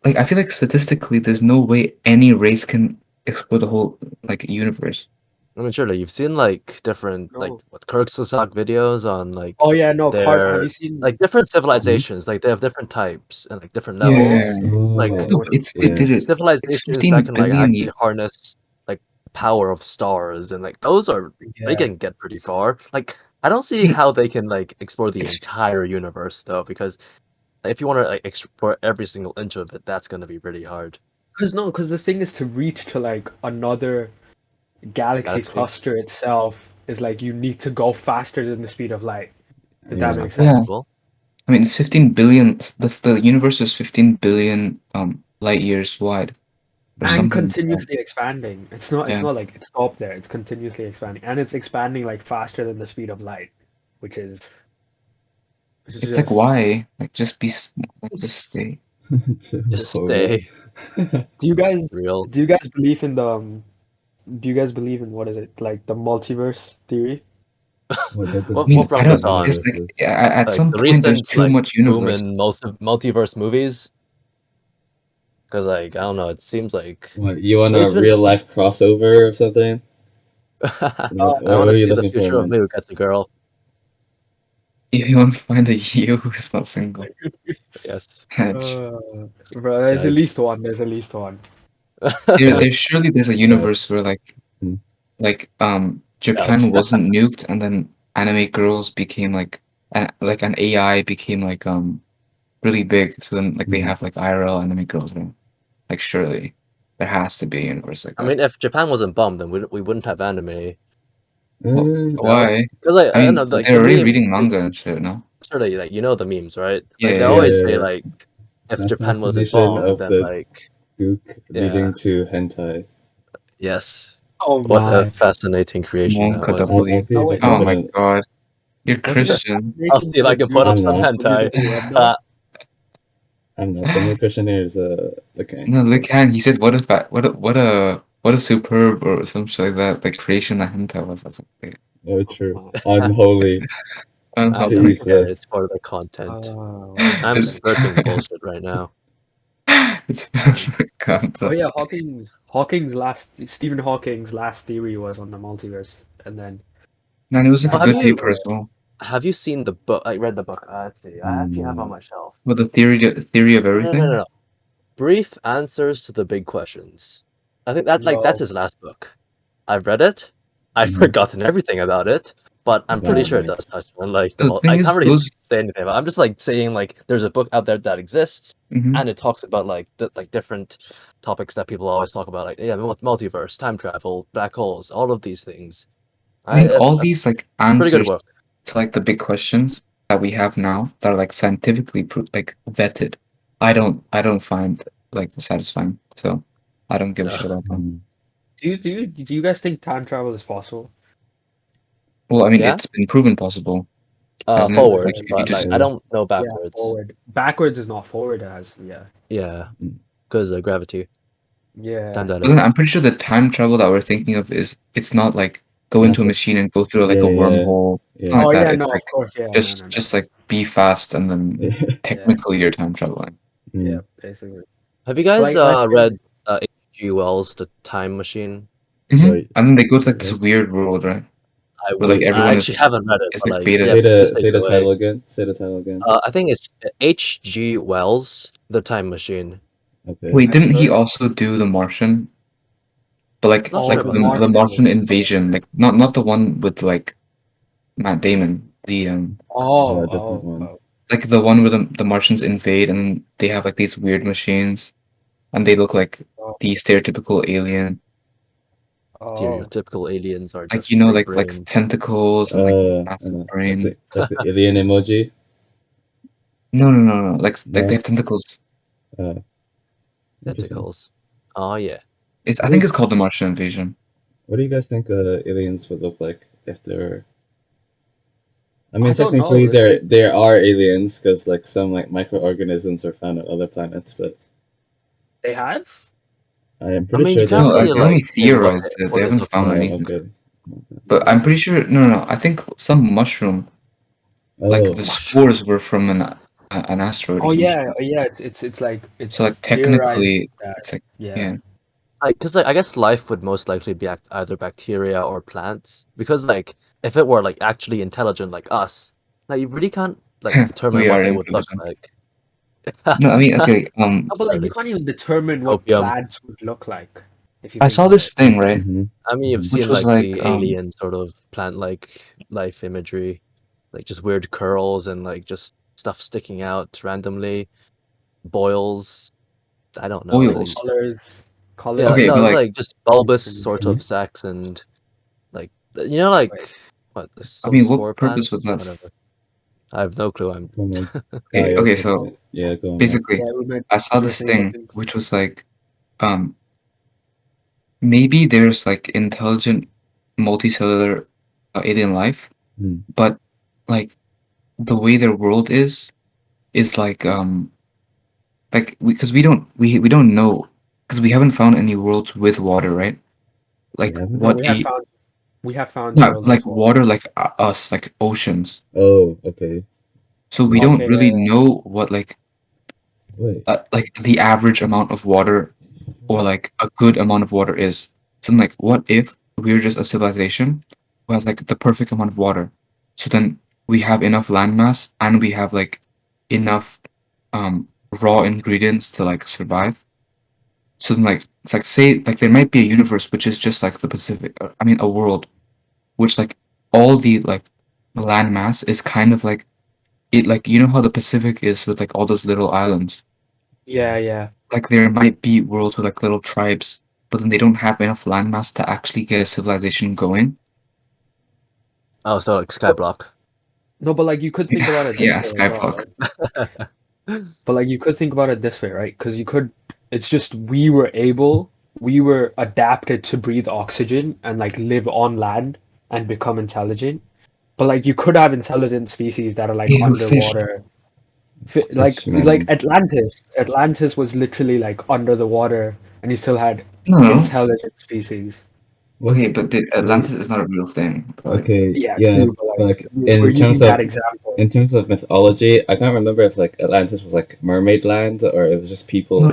like I feel like statistically, there's no way any race can explore the whole like universe. I mean, surely you've seen like different like no. what Kirksasak videos on like Oh yeah, no, Cart, have their you seen like different Hmm? civilizations. Like they have different types and like different Yeah, levels. Like Oh, no, but they yeah. did it. It's civilizations that 15 can like billion. actually harness like power of stars and like those are they yeah. can get pretty far. Like I don't see Yeah, how they can like explore the it's entire universe though, because if you want to like explore every single inch of it, that's gonna be really hard. Because the thing is to reach to like another galaxy Galaxy. cluster itself is like you need to go faster than the speed of light. If that Yeah. makes yeah. sense. Possible. I mean, it's 15 billion. The universe is 15 billion light years wide or And something like that. continuously expanding. It's Yeah, not like it's stopped there. It's continuously expanding. And it's expanding like faster than the speed of light, which is it's like just why? Like just be small. Like just stay. Just Horror. stay do you guys real. do you guys believe in the do you guys believe in what is it? Like the multiverse theory? What I What mean, I brought this don't. on? It's like universes? at Like some the point there's recent too like much boom universe. in multiverse movies? Because like I don't know, it seems like What, you want a it's been. real life crossover or something? Uh, I What want are to you see the looking for, future of man? me who gets a girl. If you want to find a you who's not single, Yes, Hedge. bro, there's at sad. least one. There's at least one. There's surely there's a Yeah. universe where Hmm. Japan Ouch. wasn't nuked and then anime girls became like an AI became really big. So then like they Hmm. have like IRL anime girls now. Like surely there has to be a universe like I that. mean, if Japan wasn't bombed, then we wouldn't have anime. Uh, No, Why? because like I I don't know, mean, like they're the already meme. reading manga and shit, no? Surely, like you know the memes, right? Yeah, Like they yeah, yeah, yeah. always yeah, say yeah. like if The Japan wasn't assassination bombed, of then the like Duke yeah, leading to hentai. yes. Oh What a my. fascinating creation that Monka was. I'll W. see Oh if I wait, can Oh no. my find it. god. You're Wasn't the Christian. I'll fascination see if for I the can put Duke up I'm some not. leading to hentai. the innuendo? I'm not. The main question here is the king. No, look, Han, he said, "What if that? What a superb or some shit like that. Like creation that hentai was." I was like, Oh, Oh true. my. Unholy. I don't unholy. care. Jesus. It's for the content. Wow. I'm It's spurting bullshit right now. it's Um, oh content. yeah, Hawking's last Stephen Hawking's last theory was on the multiverse, and then Man, it was like Oh, a that have good you paper yeah. as well. seen the book? I read the book. Let's see. I actually have on Mm, my shelf. Well, the theory of No, no, no, no, everything. no. Brief answers to the big questions. I think that's No. his last book. I've read it. I've mhm. forgotten everything about it, but I'm pretty Wow, sure it does nice. touch on like the The thing I can't is, really those. say anything about it. I'm just like saying like there's a book out there that exists Mhm. and it talks about like different topics that people always talk about, like yeah, multiverse, time travel, black holes, all of these things. I mean, all That's these like pretty good answers work. to like the big questions that we have now that are like scientifically like vetted. I don't find like satisfying. So I don't give a No. shit about them. Mm. Do you guys think time travel is possible? Well, I mean, Yeah, it's been proven possible, hasn't it? Like forward, Uh, if you but like just I Yeah. don't know yeah, backwards. forward. Backwards is not forward as yeah. Yeah, Mm. because of gravity, time Yeah. But then dilation. I'm pretty sure the time travel that we're thinking of is it's not like go Not into a the. machine and go through like a Yeah, yeah, wormhole. It's not yeah. like Oh that. yeah, It's no, like of course, yeah, no, no, no. just like be fast and then Yeah. Yeah, technically you're time traveling. yeah, Mm. basically. Have you guys Like let's say read H.G. Wells' The Time Machine? Wait, And then they go to like this what? weird world, right? I Where like would. I everyone actually haven't read it, is but like like beta. yeah, just take Say it the away. title again. Say the title again. I think it's H.G. Wells' The Time Machine. Okay. Wait, I've didn't he heard. also do The Martian? But Not sure Oh, like the about the that. Martian Martian was. invasion, like not the one with like Matt Damon. The Oh, A different oh, one. oh. like the one where the Martians invade and they have like these weird machines and they look like Oh, the stereotypical alien. oh. Stereotypical aliens are Like just you know, big like brains. tentacles and like massive brain. like the alien emoji. No. Like they No, have tentacles. interesting. Tentacles. Oh yeah. I think it's called the Martian invasion. What do you guys think aliens would look like if they're? I I mean, don't know. technically, there are aliens because like some like microorganisms are found on other planets, but They have? I am I pretty mean, sure you can't No, there's. really they only like think about theorized it. They what they haven't look found like. anything. Okay. But I'm pretty sure. No. I think some mushroom, like Oh, the spores, were from an asteroid or Oh some yeah, shit. it's like So like it's theorized technically, that it's like yeah. yeah. Because like, I guess life would most likely be either bacteria or plants. Because like if it were like actually intelligent like us, like you really can't like determine We what are they would look intelligent. like. No, I mean okay. No, but like you Really. can't even determine what Opium. plants would look like if you I think saw about this it. thing right, mm-hmm. I mean, you've which seen was like like the alien sort of plant-like life imagery, like just weird curls and like just stuff sticking out randomly, boils. I don't know, like oils. Colors. yeah, Okay, but no, like like just bulbous Different sort Mhm. of sacs and like like Wait. what I mean, spore what plant? purpose would that? Whatever. I have no clue. I'm Come on. Okay, Yeah, okay. okay. So Yeah, go on, Max. basically, Yeah, we meant I saw you were this saying about thing things. which was like, um, maybe there's like intelligent multicellular alien life, Hmm. but like the way their world is like because we don't know because we haven't found any worlds with water, right? Like Yeah. No, what a we have found not worlds like with water. water like us like oceans. Oh, okay. So we Yeah. don't Okay, really yeah. know what Wait. like the average amount of water or like a good amount of water is. So then, like, what if we're just a civilization who has like the perfect amount of water? So then we have enough landmass and we have like enough um raw ingredients to like survive. So then, like, it's like say like there might be a universe which is just like the Pacific. I mean, a world which like all the like landmass is kind of like it like you know how the Pacific is with like all those little islands. Yeah. Like there might be worlds with like little tribes, but then they don't have enough landmass to actually get a civilization going. oh, so like Skyblock. No, but like you could think about it this Yeah, way as well, Skyflock. right? But like you could think about it this way, right? Because you could it's just we were adapted to breathe oxygen and like live on land and become intelligent. But like you could have intelligent species that are like Yeah, fish. underwater. Fish Like man. Atlantis. Atlantis was literally like under the water and you still had No, no. intelligent species. What's Okay, but the wait, Atlantis is not a real thing. But okay, Yeah, yeah, true, but but like like we're in using terms that of example. mythology, I can't remember if like Atlantis was like mermaid land or it was just no, people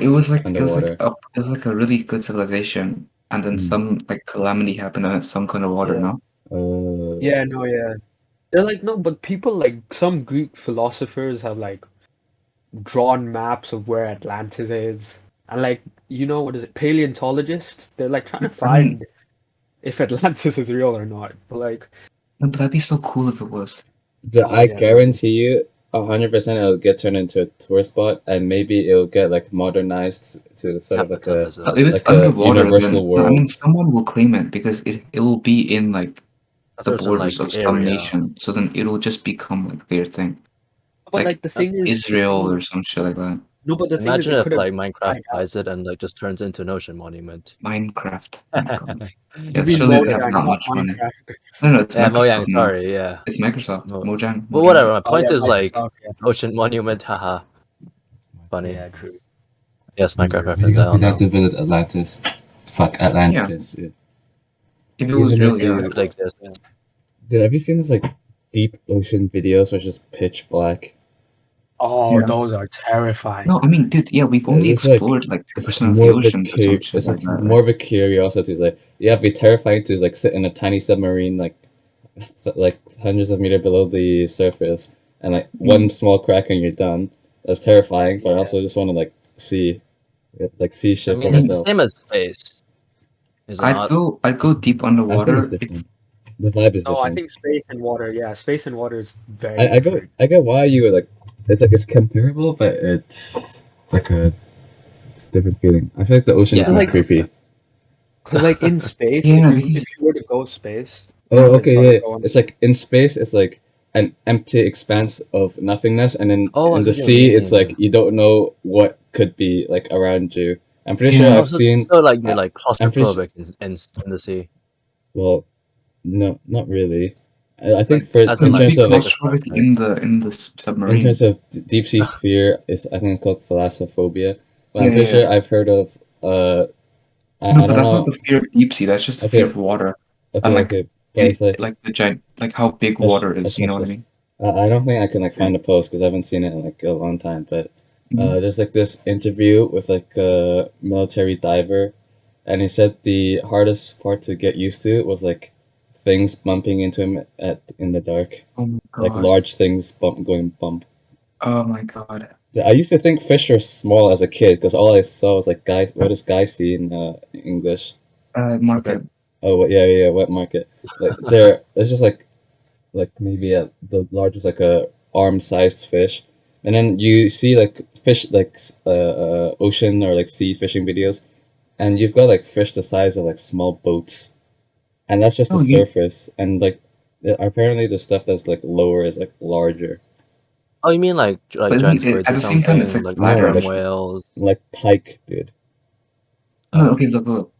underwater. it was like a really good civilization, and then Hmm. some like calamity happened and it sunk underwater. Yeah. No, Yeah, no, yeah. They're like, no, but people like some Greek philosophers have like drawn maps of where Atlantis is. And like, what is it, paleontologists? They're like trying to I mean, find if Atlantis is real or not. But like, no, but that'd be so cool if it was. oh I yeah, no. guarantee you, 100% it'll get turned into a tourist spot, and maybe it'll get like modernized to sort of If Capitalism. it's like a underwater, universal then no, I mean, world. someone will claim it because it will be in like A the certain borders like of some area. nation. So then it'll just become like their thing, But like like the thing Israel is, or some shit like that. no, but the thing is, Imagine it if could have like Minecraft died out. buys it and like just turns into an ocean monument. Minecraft. Oh my God. You Yeah, mean surely they have Mojang, not not much money. Minecraft. No, it's Yeah, Mojang, Microsoft now. sorry, yeah. It's Microsoft. Mo but Mojang. whatever, my Oh point yeah, is like Microsoft. Yeah, ocean monument, haha. Funny. yeah, true. Yes, Minecraft Would you reference, I guys be don't down know. to visit Atlantis? Fuck Yeah, Atlantis. Yeah. if it was Even real, this, yeah. It exists. dude, have you seen this like deep ocean videos where it's just pitch black? Oh, Yeah. those are terrifying. No, I mean, dude, yeah, we've only It's like explored like it's like 2% of the oceans or some shit it's like like that, more right? of a curiosity. It's like yeah, it'd be terrifying to like sit in a tiny submarine like hundreds of meters below the surface and like one Mm. small crack and you're done. That's terrifying, but I Yeah. also just want to see I shit for mean, it's the myself. same as space, is it not? I'd go deep I think it's underwater if different. The vibe is No, I different. think space and water. Yeah, space and water is very I go different. I get why you would like it's like it's comparable, but it's like a different feeling. I feel like the ocean is Yeah. more Like- creepy. Because like in space, Yeah, if because you were to go space, Oh, and okay, start yeah. going, It's like in space, it's like an empty expanse of nothingness, and then Oh, I in see the what you sea, it's like mean. you don't know what could be like around you. I'm pretty sure Yeah. Oh, I've seen. so like you're I, like I'm pretty sure. claustrophobic in the sea. Well, no, not really. I think like for As you in in would like be terms of claustrophobic perspective. in terms submarine. of deep sea fear, is I think it's called thalassophobia. But I'm Yeah, pretty yeah. sure I've heard of. No, I but don't that's not know. the fear of deep sea. That's just the fear Okay, of water and okay, okay. But it, it's like like the giant, like how big Hush, water is. hush, You know hush, what I hush. mean? I don't think I can like Yeah. find a post because I haven't seen it in like a long time. But Mhm. there's like this interview with like a military diver, and he said the hardest part to get used to was like things bumping into him at in the dark, Oh my like god. large things going bump. Oh my god. Yeah, I used to think fish were small as a kid because all I saw was like guys. What does guy see in English? Market. Oh, yeah, wet market. Like there, it's just like maybe at the largest like a arm-sized fish, and then you see like fish like ocean or like sea fishing videos, and you've got like fish the size of like small boats, and that's just the Oh, you. surface, and like apparently the stuff that's like lower is like larger, Oh, you mean like But giant isn't it squids at or the same time? It's something, like like no, flatter. sperm like whales? like pike, dude. No, Oh, okay. Look.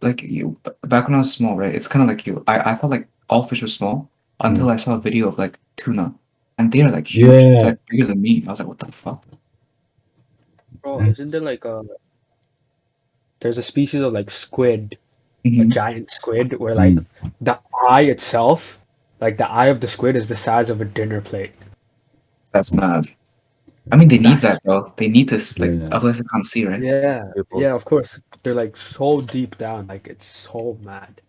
Like you, back when I was small, right? It's kind of like you. I thought like all fish were small Mm. until I saw a video of like tuna, and they are like huge. They're Yeah, like bigger than me. I was like, what the fuck? bro, isn't that's there like there's a species of like squid, a Hmm. giant squid, where like mm, the eye itself, like the eye of the squid is the size of a dinner plate. That's mad. I mean, they need That's that though. They need this, like, yeah. otherwise they can't see, right? yeah, pupils. yeah, of course. They're like so deep down, like it's so mad.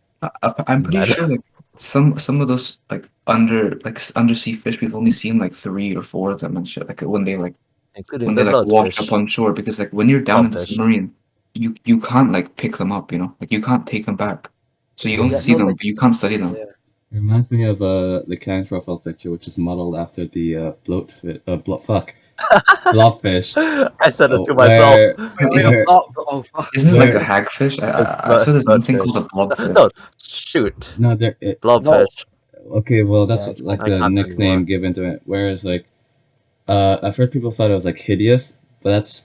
I'm pretty Mad. sure like some of those like undersea fish we've only seen like 3 or 4 of them and shit. Like Including when the they like washed up bloodfish, on shore because like when you're down in the blobfish. submarine, you can't like pick them up. You know, like you can't take them back. So you only Yeah, see no, them, like but you can't study them. yeah. It reminds me of the can profile picture, which is modeled after the blobfish. I said it to myself. Where Wait, Wait, where oh fuck. isn't it like a where hagfish? It's I saw there's something bloodfish. called a blobfish. No, shoot, no there it, blobfish. No. okay, well that's Yeah, it's like I the can't nickname anymore. given to it. Whereas like at first people thought it was like hideous, but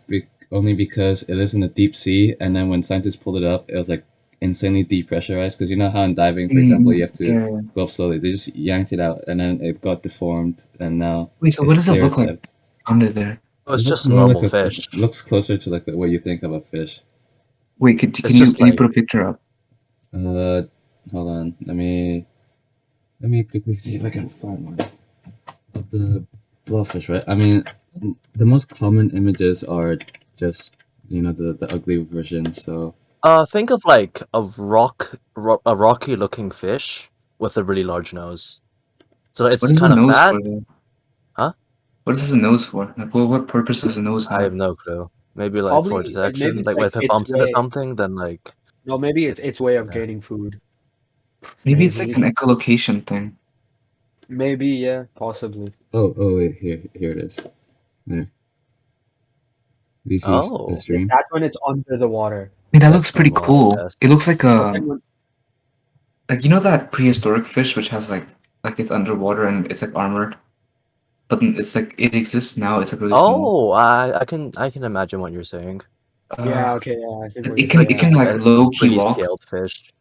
only because it lives in the deep sea, and then when scientists pulled it up, it was like insanely depressurized. Because you know how in diving, for example, you have to Yeah. go up slowly. They just yanked it out, and then it got deformed, and now Wait, so it's what does it look like stereotyped. under there? It It was looks just more like normal a. It fish. looks closer to like what you think of a fish. Wait, It's can you just like put a picture up? Uh, hold on. Let me quickly see if I can find one of the blowfish. Right. I mean, the most common images are just the ugly version. So think of like a rocky looking fish with a really large nose. So What it's is the kind of nose fat, for though? huh? What is the nose for? Like, what purpose does the nose I have have? no clue. Maybe like for probably maybe detection, it's like like if it its bumps into way. something, then like No, maybe it, it's its way of yeah. gaining food. Maybe it's like Maybe. an echolocation thing. Maybe, yeah, possibly. oh wait, here it is. There. Do you see the Oh, Yeah, stream? that's when it's under the water. I mean, that looks depth pretty of water, cool. yes. It looks But then when like you know that prehistoric fish which has like it's underwater and it's like armored, but it's like it exists now. It's like really small. Oh, I can imagine what you're saying. yeah, Uh, okay, yeah, I think what it you're can saying. it Like can Yeah. like a low key pretty walk. scaled fish.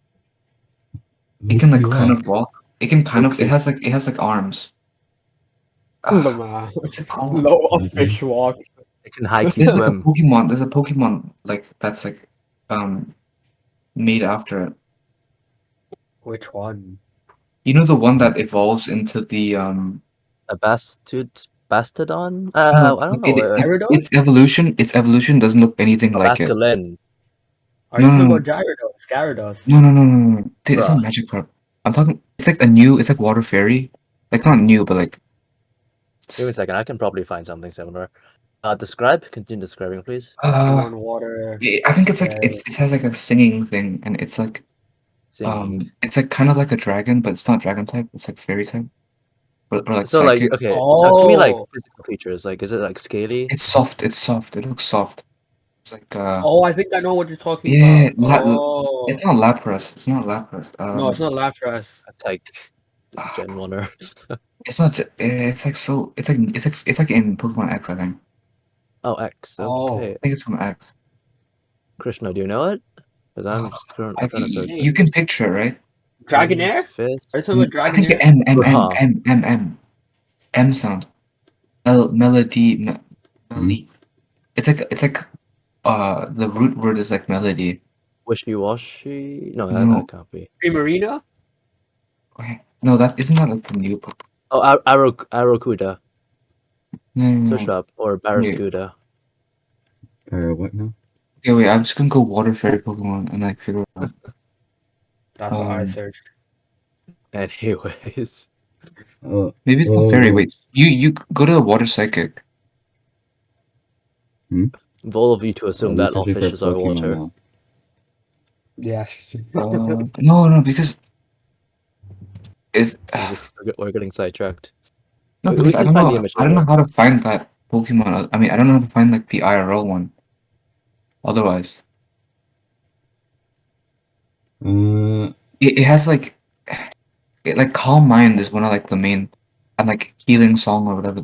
It Low can like key kind walk. of walk. It can kind of. Okay. It has like arms. Lama. What's it called? Low of Okay. fish walks. It can high key There's like a swim. Pokemon. There's a Pokemon like that's like um made after it. Which one? You know the one that evolves into the A bastodon? no, I don't know. Gyarados? its evolution doesn't look anything A like it. basculin, Are No, you no, talking no, about Gyarados? Gyarados. no. It's not bruh. Magikarp. I'm talking. It's like a new. It's like Water Fairy. Like not new, but like. Give me a second. I can probably find something similar. Describe. Continue describing, please. Uh, Pokemon Water. I think it's like Fairy. it has like a singing thing, and Singing. it's like kind of like a dragon, but it's not dragon type. It's like fairy type. or like So like, psychic. okay, give me like Oh, physical features. Like, is it like scaly? It's soft. It's soft. It looks soft. It's like oh, I think I know what you're talking yeah. about. Oh, It's not Lapras. It's not Lapras. no, it's not Lapras. That's like Gen 1 It's not. It's like so. It's like in Pokemon X. I think. Oh, X. Oh, Okay. I think it's from X. Krishna, do you know it? Because I'm Like trying to search. you can picture it, right? Dragonair? Fist. Are you talking about I think Dragonair? Bruh. M sound. Melody. Melody. It's like the root word is like melody. Wishy-washy? No, that No, can't be. Primarina? okay. No, that isn't that like the new Pokemon? Oh, Arrokuda. Search it No. up. Or Wait, Barraskewda. What now? okay, wait. I'm just gonna go water fairy Pokemon and like figure it out. That's what I searched. Anyways. Oh, Maybe it's not fairy. Wait, you go to the water psychic. Bold of you to Are assume we that all searching for fishes are Pokemon water. now? Yes. No, because it's We're getting sidetracked. no, We because can find the image I don't later. know how to find that Pokemon. I mean, I don't know how to find like the IRL one. Otherwise, Uh, it has like like Calm Mind is one of like the main and like Healing Song or whatever.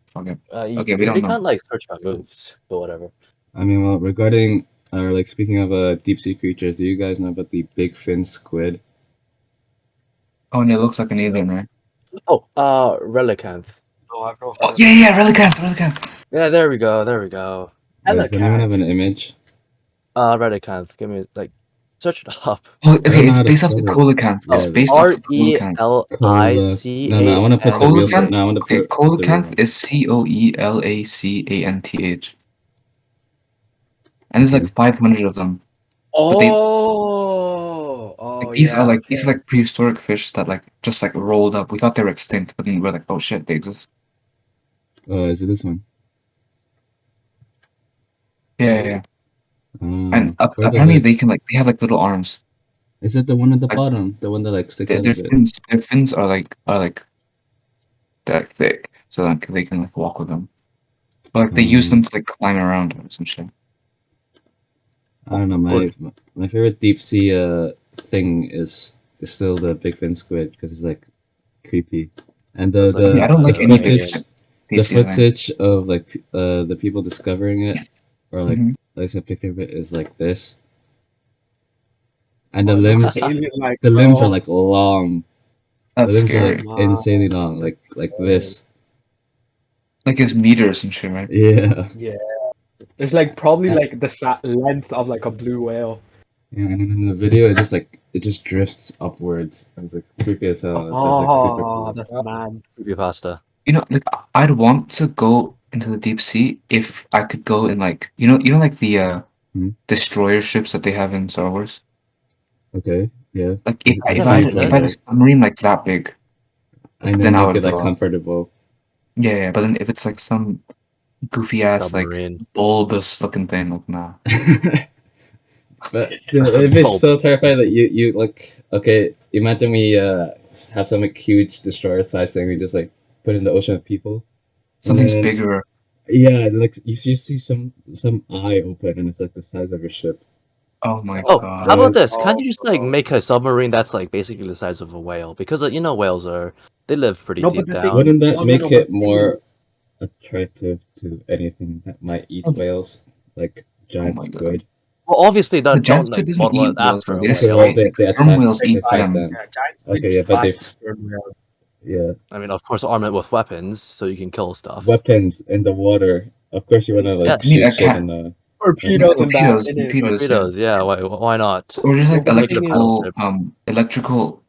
Fuck it. You Okay, we don't really know. can't like search my moves, but whatever. I mean, well, regarding or like speaking of deep sea creatures, do you guys know about the big fin squid? Oh, and it looks like an alien, right? Oh, Relicanth. No, I've not Oh heard of yeah, Relicanth. Yeah, there we go. Does anyone have an Helicat. image? Relicanth. Give me like search it up. Oh, I don't okay, know it's how to based off the spell it. Coelacanth. It's Yeah, based off R the E Coelacanth. L I Cola. C No, A I want to put the N real. T H. Coelacanth. No, I want to Okay, put the real Coelacanth one. is Coelacanth, and there's Okay. like 500 of them. But they Oh, these are yeah, like okay. prehistoric fish that like just like rolled up. We thought they were extinct, but then we're like, oh shit, they exist. Is it this one? Yeah. And Where does apparently it? they have like little arms. Is it the one at the Like bottom? The one that like sticks out a bit? their fins are like that thick, so like they can like walk with them. Or like they use them to like climb around or some shit. I don't know. My favorite deep sea thing is still the big fin squid because it's like creepy, and That's like I don't the like any big footage deep sea thing. of like the people discovering it or like Mhm. at least a picture of it is like this, and Oh, it looks alien-like, the limbs are bro. like long. The That's limbs are scary. like Wow. insanely long, like this. Like it's meters and shit, right? Yeah. Yeah. It's like probably Yeah. like the length of like a blue whale. Yeah, and then in the video, it just drifts upwards. It's like creepy as hell. It's like super Oh, cool. that's mad. creepypasta. You know, like I'd want to go into the deep sea if I could go in like like the destroyer ships that they have in Star Wars. Okay, yeah. Like I can if see I you imagine going if it. I had a there, submarine like that big, and then then I make would it like go. comfortable. Yeah, but then if it's like some goofy ass like Submarine. bulbous looking thing, like nah. But dude, it'd be Bulb. so terrifying that you like okay. Imagine we have some like huge destroyer size thing. We just like put in the ocean with people, and Something's then bigger. yeah, like you see some eye open, and it's like the size of your ship. Oh my Oh, how god. about Then this? Can't Oh, you just like make a submarine that's like basically the size of a whale? Because whales they live pretty no, but deep the thing down. wouldn't that no, make but it the thing more is, attractive to anything that might eat Oh, whales, like oh giant my god. squid? Well, obviously, The giant don't squid like doesn't bottle it eat whales after though. a They just Okay, well whale. fight. Like they sperm attack whales eat them. them. yeah, giant Okay, squids yeah, but they fight sperm whales. yeah. I mean, of course, arm it with weapons so you can kill stuff. Weapons in the water. Of course, you wanna Yeah, like I mean, shoot a shit cat. in the. Yeah, Torpedoes and that in it. torpedoes, yeah. torpedoes. Yeah, why not? Or just No, like but the thing is, electrical.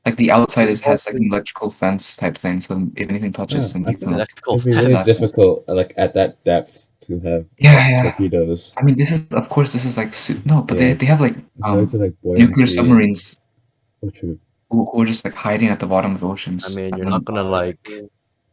Like the outside there's has like an also electrical fence type thing, so if anything touches, Yeah, then I you think can Electrical it'd be really fence. blast. difficult, like at that depth, to have Yeah. torpedoes. I mean, this is of course this is like no, but Yeah, they have like it's related to like nuclear buoyancy and submarines oh, true. who are just like hiding at the bottom of I oceans, mean, and you're not then gonna like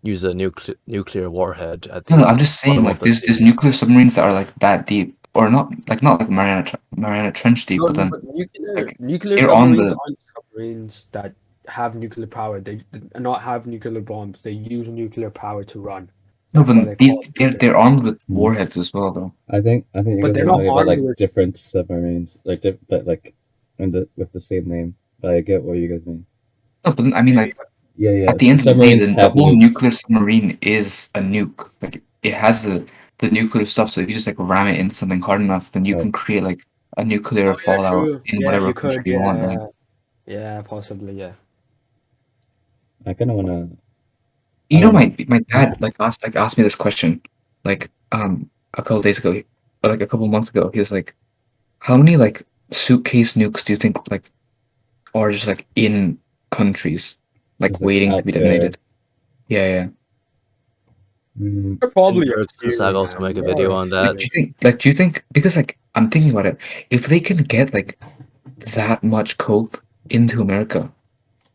use a nuclear warhead at no, the I'm just saying bottom of like the there's sea. nuclear submarines that are like that deep, or not like Mariana Trench deep, no, but then but nuclear like nuclear they're on submarines the aren't submarines that have nuclear power. They not have nuclear bombs. They use nuclear power to run. No, That's why they but these call it they're armed with Mm. warheads as well, though. I think you But guys they're are not talking about armed like with. different submarines, like but like with the same name. But I get what you guys mean. No, but I mean, like Yeah. at the end of the day, Submarines the have whole nukes. nuclear submarine is a nuke. Like it has the nuclear stuff. So if you just like ram it into something hard enough, then you Right. can create like a nuclear Oh yeah, fallout true. in Yeah, whatever you could. country you want, right? Yeah, possibly. Yeah. I kind of wanna. You I know, don't know. my dad asked me this question like a couple days ago, or like a couple months ago. He was like, "How many like suitcase nukes do you think like are just like in countries like Just like waiting to out be there. detonated?" Yeah, yeah. Mm, There are And probably a Dirk few, Sag also man. make a There are video a on Like, that. few. do you think because like I'm thinking about it, if they can get like that much coke into America,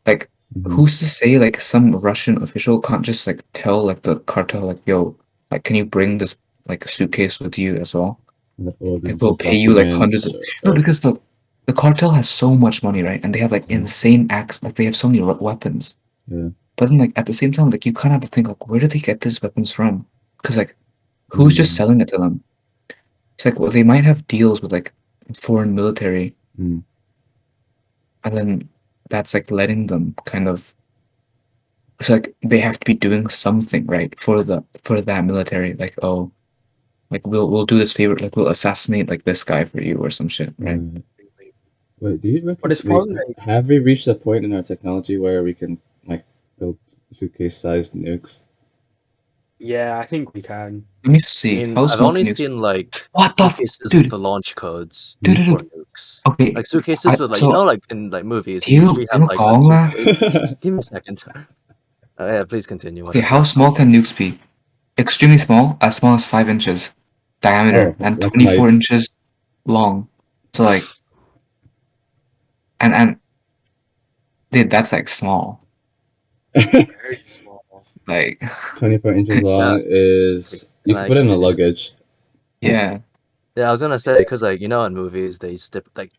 like mhm. who's to say like some Russian official can't just like tell like the cartel like, yo, like can you bring this like suitcase with you as well? Oh, Like this we'll is pay you like hundreds documents. of no, because the cartel has so much money, right? And they have like Mm. insane acts, like they have so many weapons. Yeah. But then like at the same time, like you kind of have to think like where do they get these weapons from? Because like who's just Mm, selling it to them? It's like well they might have deals with like foreign military, mm. and then that's like letting them kind of it's like they have to be doing something right for that military. Like oh like we'll do this favor like we'll assassinate like this guy for you or some shit, right? Right. Wait, do you But reckon it's probably like, have we reached a point in our technology where we can like build suitcase-sized nukes? yeah, I think we can. Let me I see. mean, How I've small only can you seen like what the suitcases with dude the launch codes dude dude for dude nukes. okay Like suitcases with like you so know like in like movies they thiếu usually have thiếu like a con á. suitcase. Give me a second. Yeah, please continue. Okay, Whatever. how small can nukes be? Extremely small as 5 inches diameter Oh, and like my 24 inches long. So like and dude, that's like small. Very small. Like 24 inches Yeah. long is you Can can I put it in a continue? luggage. yeah. Yeah, I was gonna say because like you know in movies they like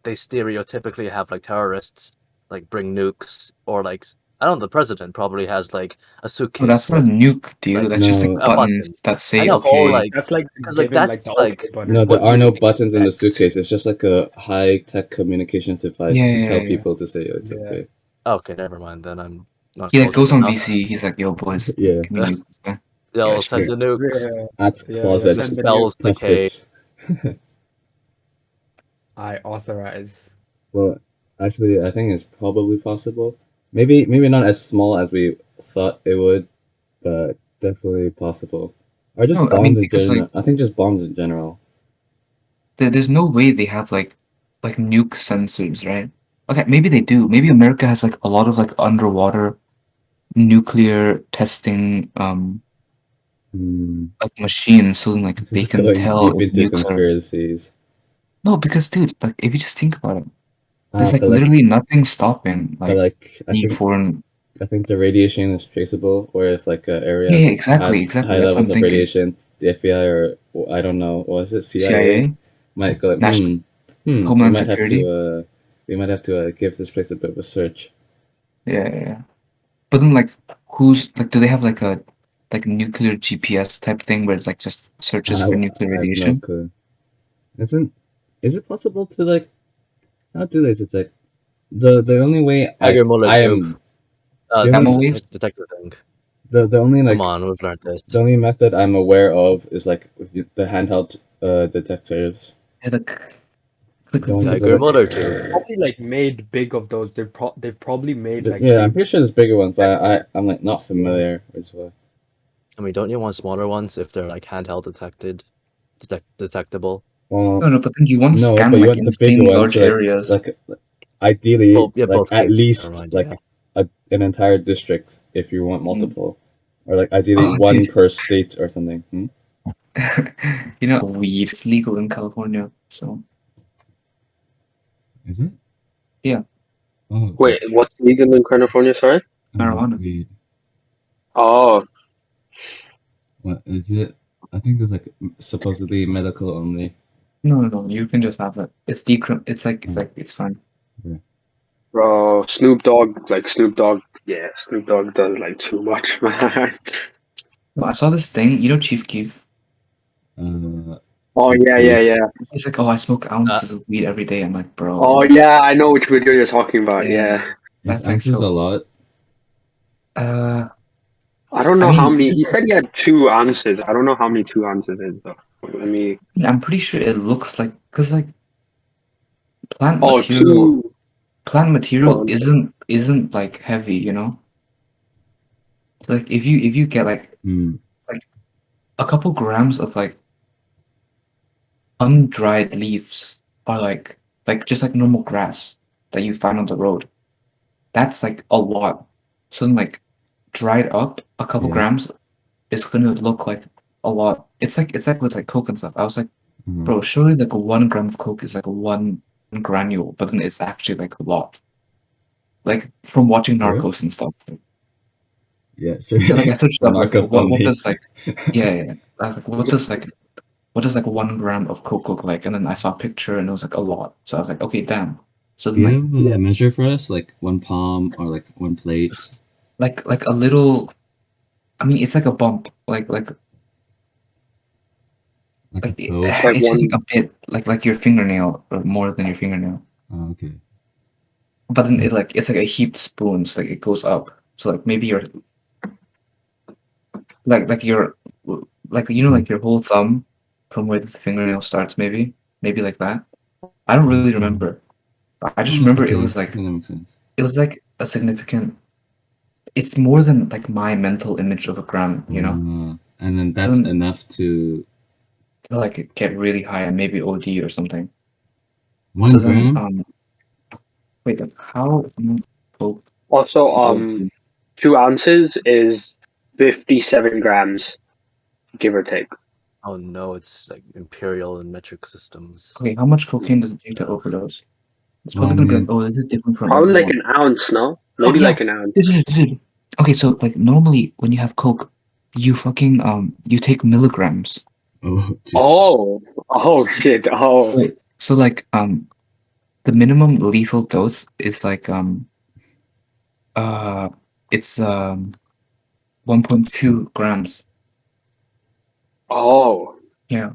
they stereotypically have like terrorists like bring nukes or like I don't know the president probably has like a No, suitcase that's not with nuke, dude. like That's just like No, buttons buttons. that I say know, but okay. like That's like because like giving that's like the like okay no, button. there what are you no would buttons in the expect. suitcase. It's just like a high-tech communications device Yeah, to yeah, tell yeah, yeah. people to say it's Yeah. okay. Okay, never mind. Then I'm not He like close goes on enough. VC. He's like, "Yo, boys, Yeah, give me nukes." Yeah, yeah, They'll sure. send the nukes. Yeah, at yeah. closet, This Send the nuke. spells press decay. it. I authorize. Well, actually, I think it's probably possible. Maybe not as small as we thought it would, but definitely possible. Or just No, I bombs mean in because like general. I think just bombs in general. there's no way they have like nuke sensors, right? Okay, maybe they do. Maybe America has like a lot of like underwater nuclear testing Hmm. like machines, so like This they is can going tell deep if into nukes are conspiracies. no, because dude, like if you just think about it, there's Ah, like but like, literally nothing stopping but like like, any foreign. I think the radiation is traceable, where if like an Yeah, area yeah, had exactly. high That's what levels I'm of thinking. radiation, the FBI or I don't know, was it CIA, CIA, might go like, National we Homeland might have Security. to give this place a bit of a search. Yeah, yeah, yeah. But then like who's like do they have like a like nuclear GPS type thing where it's like just searches I, for nuclear I have no radiation? clue. Isn't is it possible to like how do they detect the only way Tiger Muller I tube. am the Gamma only waves? Detector thing. the only Come like on, we've learned this. the only method I'm aware of is like with the handheld detectors. Yeah, the click, The click, ones click, that go Tiger click. like Muller tube. Probably like made big of those. They've probably made like yeah, I'm pretty huge. sure there's bigger ones, but I'm like not familiar, which is why. I mean, don't you want smaller ones if they're like handheld detectable? Well, No, but then you want to no, scan but you like want the bigger insanely one large to areas. like ideally Well, yeah, like both at cases. Never least mind. like an entire district if you want Mm. multiple, or like ideally Oh, one dude. per state or something. You know, weed. It's legal in California, so Is it? yeah, Oh, Wait, what's legal in California? Sorry. marijuana. weed. Oh, What is it? I think it was like supposedly medical only. No, you can just have it. It's decrim. It's like Mm. it's fine. Yeah. Bro, Snoop Dogg, yeah, Snoop Dogg does like too much, man. I saw this thing. You know, Chief Keef. Oh Chief yeah, Keef. yeah, yeah. He's like, oh, I smoke ounces of weed every day. I'm like, bro. Oh yeah, I know which video you're talking about. Yeah. Yeah. That's His like ounces a so. lot. I don't know I how mean, many. He just said he had 2 ounces. I don't know how many 2 ounces is though. Let me. I'm pretty sure it looks like because like plant Oh, material, 2. plant Hold material on. isn't like heavy, you know. So, like if you get like Hmm. a couple grams of like undried leaves or like just like normal grass that you find on the road, that's like a lot. So then like dried up a couple Yeah. grams is gonna look like a lot. It's like with like coke and stuff. I was like, Uh-huh. bro, surely like a 1 gram of coke is like a one granule, but then it's actually like a lot. Like from watching Sure. Narcos and stuff. Yeah, sure. So, like I searched The up like Narcos what only. does like yeah. I was like what does like 1 gram of coke look like? And then I saw a picture and it was like a lot. So I was like, okay, damn. So Do then you like have Yeah. a measure for us, like 1 palm or like 1 plate? like a little. I mean, it's like a bump. Like a Like It's just one. like a bit like your fingernail or more than your fingernail. Oh, okay. But then it's like a heaped spoon, so like it goes up. So like maybe your like your like you know like your whole thumb from where the fingernail starts, maybe like that. I don't really Mhm. remember. But I just Oh, remember okay. I think that makes sense. it was like a significant. It's more than like my mental image of a gram, you know. And then So that's then enough to to like get really high and maybe OD or something. So one then gram. wait, like how oh, Also, oh, 2 ounces is 57 grams, give or take. Oh no, it's like imperial and metric systems. okay, how much cocaine does it take to overdose? It's Well, I probably gonna be like, mean, oh, this is different from Probably like everyone. an ounce, no? Oh Maybe yeah. like an ounce. Dude. Okay, so like normally when you have coke, you fucking you take milligrams. oh, Jesus. Oh shit. Oh, Wait, so like the minimum lethal dose is like uh it's 1.2 grams. oh, Yeah.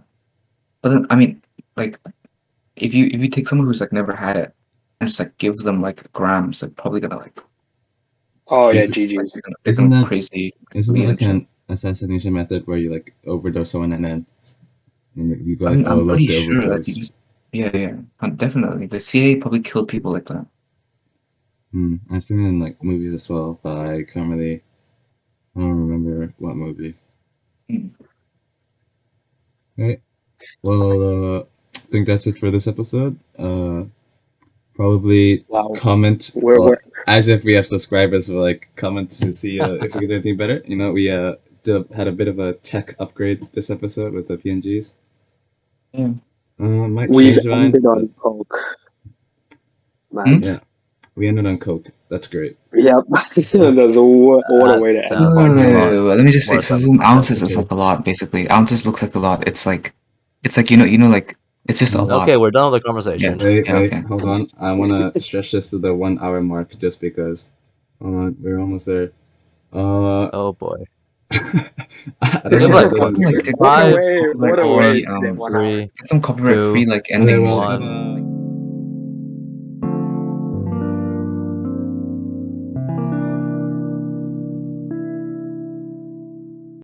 But then I mean like if you take someone who's like never had it and just like give them like grams, they're probably gonna like oh yeah, freak like GG's. they're Isn't gonna that crazy isn't that bleed and like shit. an assassination method where you like overdose someone and then you go I like, mean oh, I'm love pretty the sure that you overdose. just yeah. Definitely. The CIA probably killed people like that. I've seen it in like movies as well, but I can't really. I don't remember what movie. Hmm. Right. Well, I think that's it for this episode. Probably Wow. comment We're as if we have subscribers. We'll like comment to see if we can do anything better. You know, we had a bit of a tech upgrade this episode with the PNGs. Yeah. Might we've change mine, ended but on coke, Hmm? man. yeah, we ended on Coke. That's great. Yep. That's what a That way to end the sounds Wait, podcast. let me just say, more so this is in satisfying. ounces. It's Okay. like a lot, basically. Ounces looks like a lot. It's like like it's just a No. lot. Okay, we're done with the Yeah, conversation. Wait, yeah, wait, okay. hold on. I want to stretch this to the 1 hour mark just because. Hold on, we're almost there. Oh boy. I We don't have know how like to I do feel like this. to get What a some five, way! copyright What a way four, free to get 1 hour. three, get some copyright free two, like Okay, ending well, music. one.